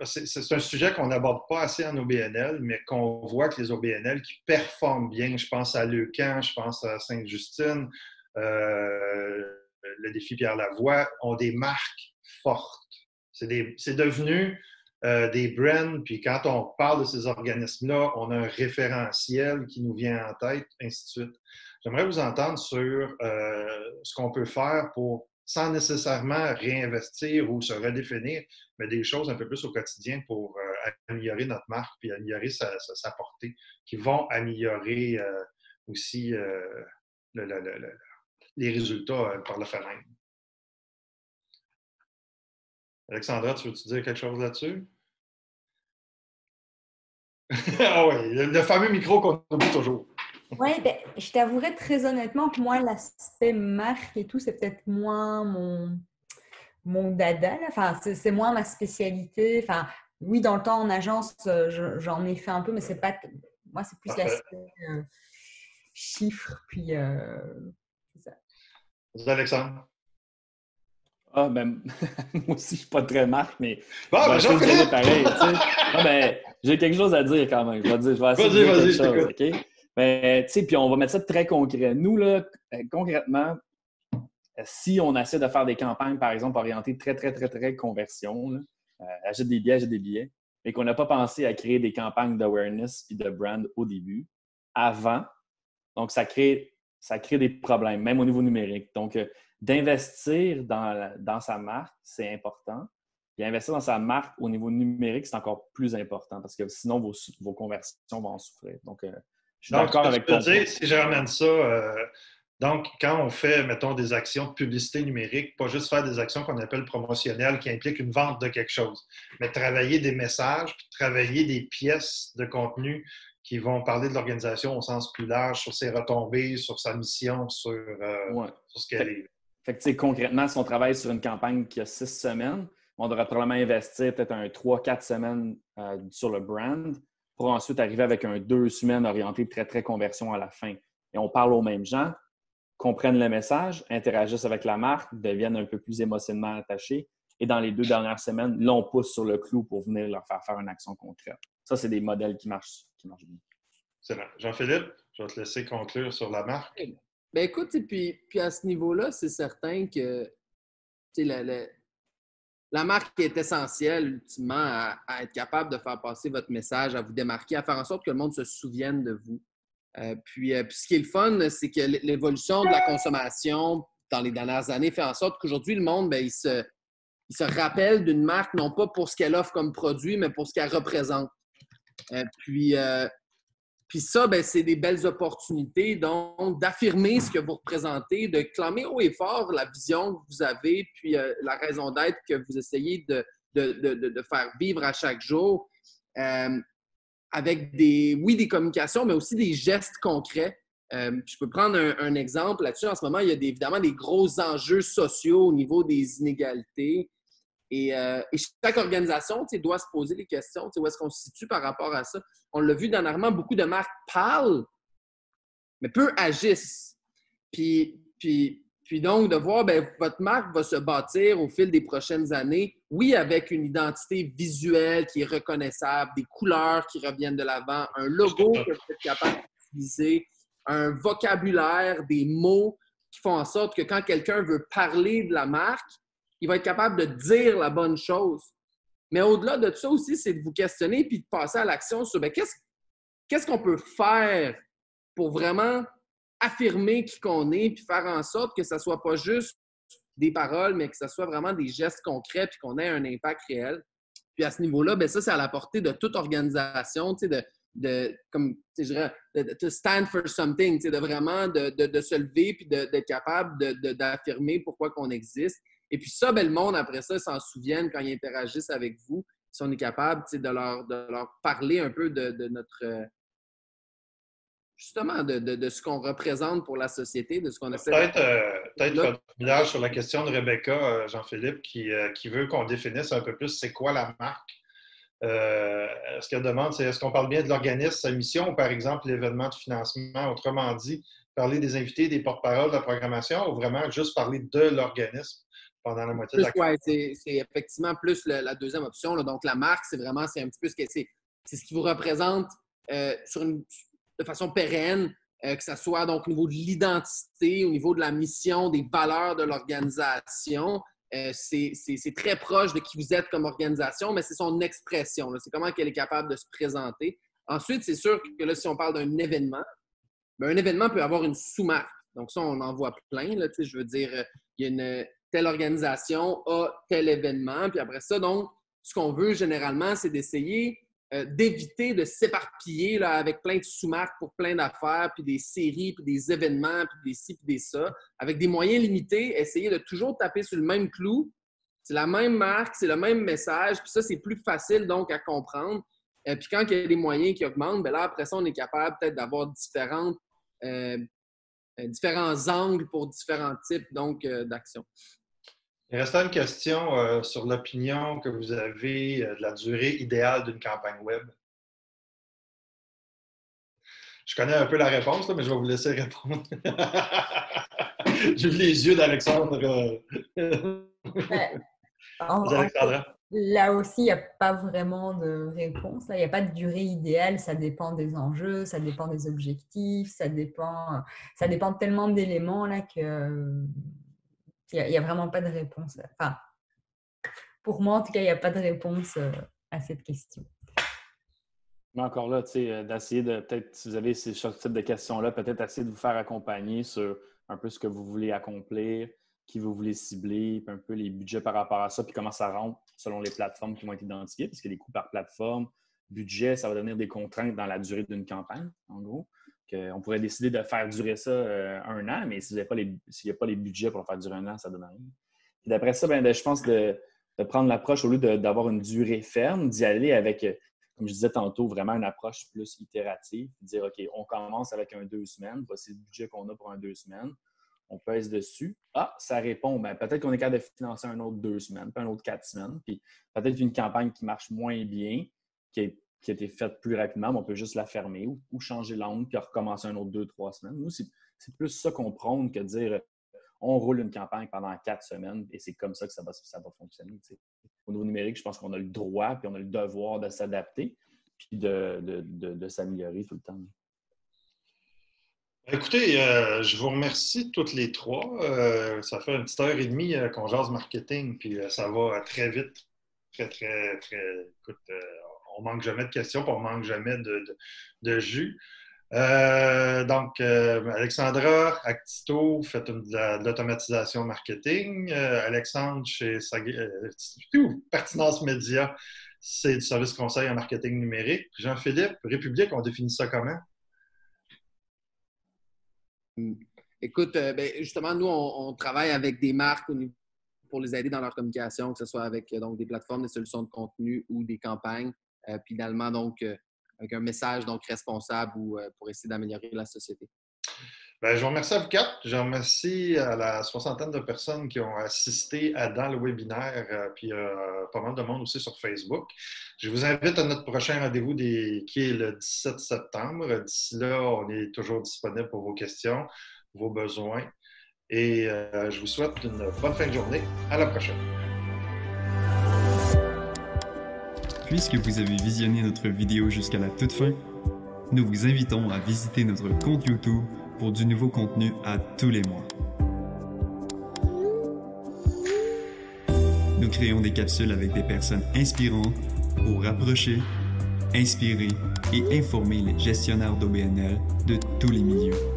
C'est un sujet qu'on n'aborde pas assez en OBNL, mais qu'on voit que les OBNL qui performent bien, je pense à Leucan, je pense à Sainte-Justine, le défi Pierre Lavoie, ont des marques fortes. C'est devenu des brands, puis quand on parle de ces organismes-là, on a un référentiel qui nous vient en tête, ainsi de suite. J'aimerais vous entendre sur ce qu'on peut faire pour, sans nécessairement réinvestir ou se redéfinir, mais des choses un peu plus au quotidien pour améliorer notre marque puis améliorer sa portée, qui vont améliorer aussi les résultats par le fait même. Alexandra, tu veux-tu dire quelque chose là-dessus? Ah oui, le fameux micro qu'on oublie toujours. Oui, je t'avouerais très honnêtement que moi, l'aspect marque et tout, c'est peut-être moins mon dada. Là. Enfin, c'est moins ma spécialité. Enfin, oui, dans le temps, en agence, j'en ai fait un peu, mais c'est pas... Moi, c'est plus l'aspect chiffres, puis c'est ça. Vas-y, Alexandre. Ah, ben, moi aussi, je ne suis pas très marque, mais Jean-Philippe! Pareil, j'ai quelque chose à dire quand même. Je vais essayer de dire quelque chose, OK? Mais, puis on va mettre ça très concret. Nous, là, concrètement, si on essaie de faire des campagnes, par exemple, orientées très, très, très, très conversion, là, achète des billets, mais qu'on n'a pas pensé à créer des campagnes d'awareness et de brand au début, avant, donc ça crée des problèmes, même au niveau numérique. Donc, d'investir dans sa marque, c'est important. Et investir dans sa marque au niveau numérique, c'est encore plus important parce que sinon, vos conversions vont en souffrir. Donc, je suis d'accord avec ton point. Si je ramène ça, donc, quand on fait, mettons, des actions de publicité numérique, pas juste faire des actions qu'on appelle promotionnelles qui impliquent une vente de quelque chose, mais travailler des messages, puis travailler des pièces de contenu qui vont parler de l'organisation au sens plus large, sur ses retombées, sur sa mission, sur ce qu'elle est. Fait que, concrètement, si on travaille sur une campagne qui a 6 semaines, on devrait probablement investir peut-être 3-4 semaines sur le brand pour ensuite arriver avec 2 semaines orientées très, très conversion à la fin. Et on parle aux mêmes gens, comprennent le message, interagissent avec la marque, deviennent un peu plus émotionnellement attachés. Et dans les 2 dernières semaines, là, on pousse sur le clou pour venir leur faire une action concrète. Ça, c'est des modèles qui marchent bien. C'est bon. Jean-Philippe, je vais te laisser conclure sur la marque. Bien, écoute, puis à ce niveau-là, c'est certain que la marque est essentielle, ultimement, à être capable de faire passer votre message, à vous démarquer, à faire en sorte que le monde se souvienne de vous. Puis ce qui est le fun, c'est que l'évolution de la consommation dans les dernières années fait en sorte qu'aujourd'hui, le monde, il se rappelle d'une marque, non pas pour ce qu'elle offre comme produit, mais pour ce qu'elle représente. Puis ça, c'est des belles opportunités, donc, d'affirmer ce que vous représentez, de clamer haut et fort la vision que vous avez, puis la raison d'être que vous essayez de faire vivre à chaque jour, avec des communications, mais aussi des gestes concrets. Je peux prendre un exemple là-dessus. En ce moment, il y a évidemment des gros enjeux sociaux au niveau des inégalités. Et chaque organisation doit se poser les questions. Où est-ce qu'on se situe par rapport à ça? On l'a vu dernièrement, beaucoup de marques parlent, mais peu agissent. Puis donc, de voir, votre marque va se bâtir au fil des prochaines années, oui, avec une identité visuelle qui est reconnaissable, des couleurs qui reviennent de l'avant, un logo que vous êtes capable d'utiliser, un vocabulaire, des mots qui font en sorte que quand quelqu'un veut parler de la marque, il va être capable de dire la bonne chose. Mais au-delà de ça aussi, c'est de vous questionner puis de passer à l'action sur qu'est-ce qu'on peut faire pour vraiment affirmer qui qu'on est puis faire en sorte que ça ne soit pas juste des paroles, mais que ce soit vraiment des gestes concrets puis qu'on ait un impact réel. Puis à ce niveau-là, ça, c'est à la portée de toute organisation, de comme je dirais, to stand for something, de vraiment de se lever puis d'être capable d'affirmer pourquoi qu'on existe. Et puis ça, le monde, après ça, s'en souviennent quand ils interagissent avec vous, si on est capable de leur parler un peu de notre... justement, de ce qu'on représente pour la société, de ce qu'on essaie Peut-être votre village sur la question de Rebecca, Jean-Philippe, qui veut qu'on définisse un peu plus c'est quoi la marque. Ce qu'elle demande, c'est est-ce qu'on parle bien de l'organisme, sa mission, ou par exemple l'événement de financement, autrement dit, parler des invités, des porte-paroles de la programmation, ou vraiment juste parler de l'organisme pendant la moitié de la campagne? Oui, c'est effectivement plus la deuxième option. Là. Donc, la marque, c'est un petit peu ce qui vous représente de façon pérenne, que ce soit donc au niveau de l'identité, au niveau de la mission, des valeurs de l'organisation. C'est très proche de qui vous êtes comme organisation, mais c'est son expression. C'est comment elle est capable de se présenter. Ensuite, c'est sûr que là, si on parle d'un événement, un événement peut avoir une sous-marque. Donc ça, on en voit plein. Là, je veux dire, il y a une telle organisation a tel événement. Puis après ça, donc, ce qu'on veut généralement, c'est d'essayer d'éviter de s'éparpiller là, avec plein de sous-marques pour plein d'affaires, puis des séries, puis des événements, puis des ci, puis des ça. Avec des moyens limités, essayer de toujours taper sur le même clou. C'est la même marque, c'est le même message, puis ça, c'est plus facile donc à comprendre. Puis quand il y a des moyens qui augmentent, bien là, après ça, on est capable peut-être d'avoir différents angles pour différents types d'actions. Il restait une question sur l'opinion que vous avez de la durée idéale d'une campagne web. Je connais un peu la réponse, là, mais je vais vous laisser répondre. J'ai vu les yeux d'Alexandre. Alexandra. Là aussi, il n'y a pas vraiment de réponse. Là. Il n'y a pas de durée idéale. Ça dépend des enjeux, ça dépend des objectifs, ça dépend de tellement d'éléments là, que... Il n'y a vraiment pas de réponse. Enfin, pour moi, en tout cas, il n'y a pas de réponse à cette question. Mais encore là, d'essayer de, peut-être, si vous avez ce type de questions-là, peut-être essayer de vous faire accompagner sur un peu ce que vous voulez accomplir, qui vous voulez cibler, puis un peu les budgets par rapport à ça, puis comment ça rentre selon les plateformes qui vont être identifiées, parce que les coûts par plateforme, budget, ça va devenir des contraintes dans la durée d'une campagne, en gros. On pourrait décider de faire durer ça 1 an, mais s'il n'y a pas les budgets pour le faire durer 1 an, ça donne rien. Et d'après ça, je pense de prendre l'approche, au lieu d'avoir une durée ferme, d'y aller avec, comme je disais tantôt, vraiment une approche plus itérative. Dire, OK, on commence avec un 2 semaines, voici le budget qu'on a pour un 2 semaines. On pèse dessus. Ah, ça répond. Peut-être qu'on est capable de financer un autre 2 semaines, puis un autre 4 semaines. Puis peut-être une campagne qui marche moins bien, qui a été faite plus rapidement, mais on peut juste la fermer ou changer l'angle puis recommencer un autre 2-3 semaines. Nous, c'est plus ça qu'on prône que de dire on roule une campagne pendant 4 semaines et c'est comme ça que ça va fonctionner. T'sais. Au niveau numérique, je pense qu'on a le droit puis on a le devoir de s'adapter puis de s'améliorer tout le temps. Écoutez, je vous remercie toutes les trois. Ça fait une petite heure et demie qu'on jase marketing, puis ça va très vite. Très. Écoute, on manque jamais de questions, puis on manque jamais de jus. Donc, Alexandra, Actito, vous faites de l'automatisation marketing. Alexandre, chez Pertinence Média, c'est du service conseil en marketing numérique. Jean-Philippe, République, on définit ça comment? Écoute, justement, nous, on travaille avec des marques pour les aider dans leur communication, que ce soit avec donc, des plateformes, des solutions de contenu ou des campagnes. Puis finalement, donc, avec un message donc, responsable ou pour essayer d'améliorer la société. Je vous remercie à vous quatre. Je remercie à la 60aine de personnes qui ont assisté dans le webinaire, puis pas mal de monde aussi sur Facebook. Je vous invite à notre prochain rendez-vous qui est le 17 septembre. D'ici là, on est toujours disponible pour vos questions, vos besoins. Et je vous souhaite une bonne fin de journée. À la prochaine. Puisque vous avez visionné notre vidéo jusqu'à la toute fin, nous vous invitons à visiter notre compte YouTube pour du nouveau contenu à tous les mois. Nous créons des capsules avec des personnes inspirantes pour rapprocher, inspirer et informer les gestionnaires d'OBNL de tous les milieux.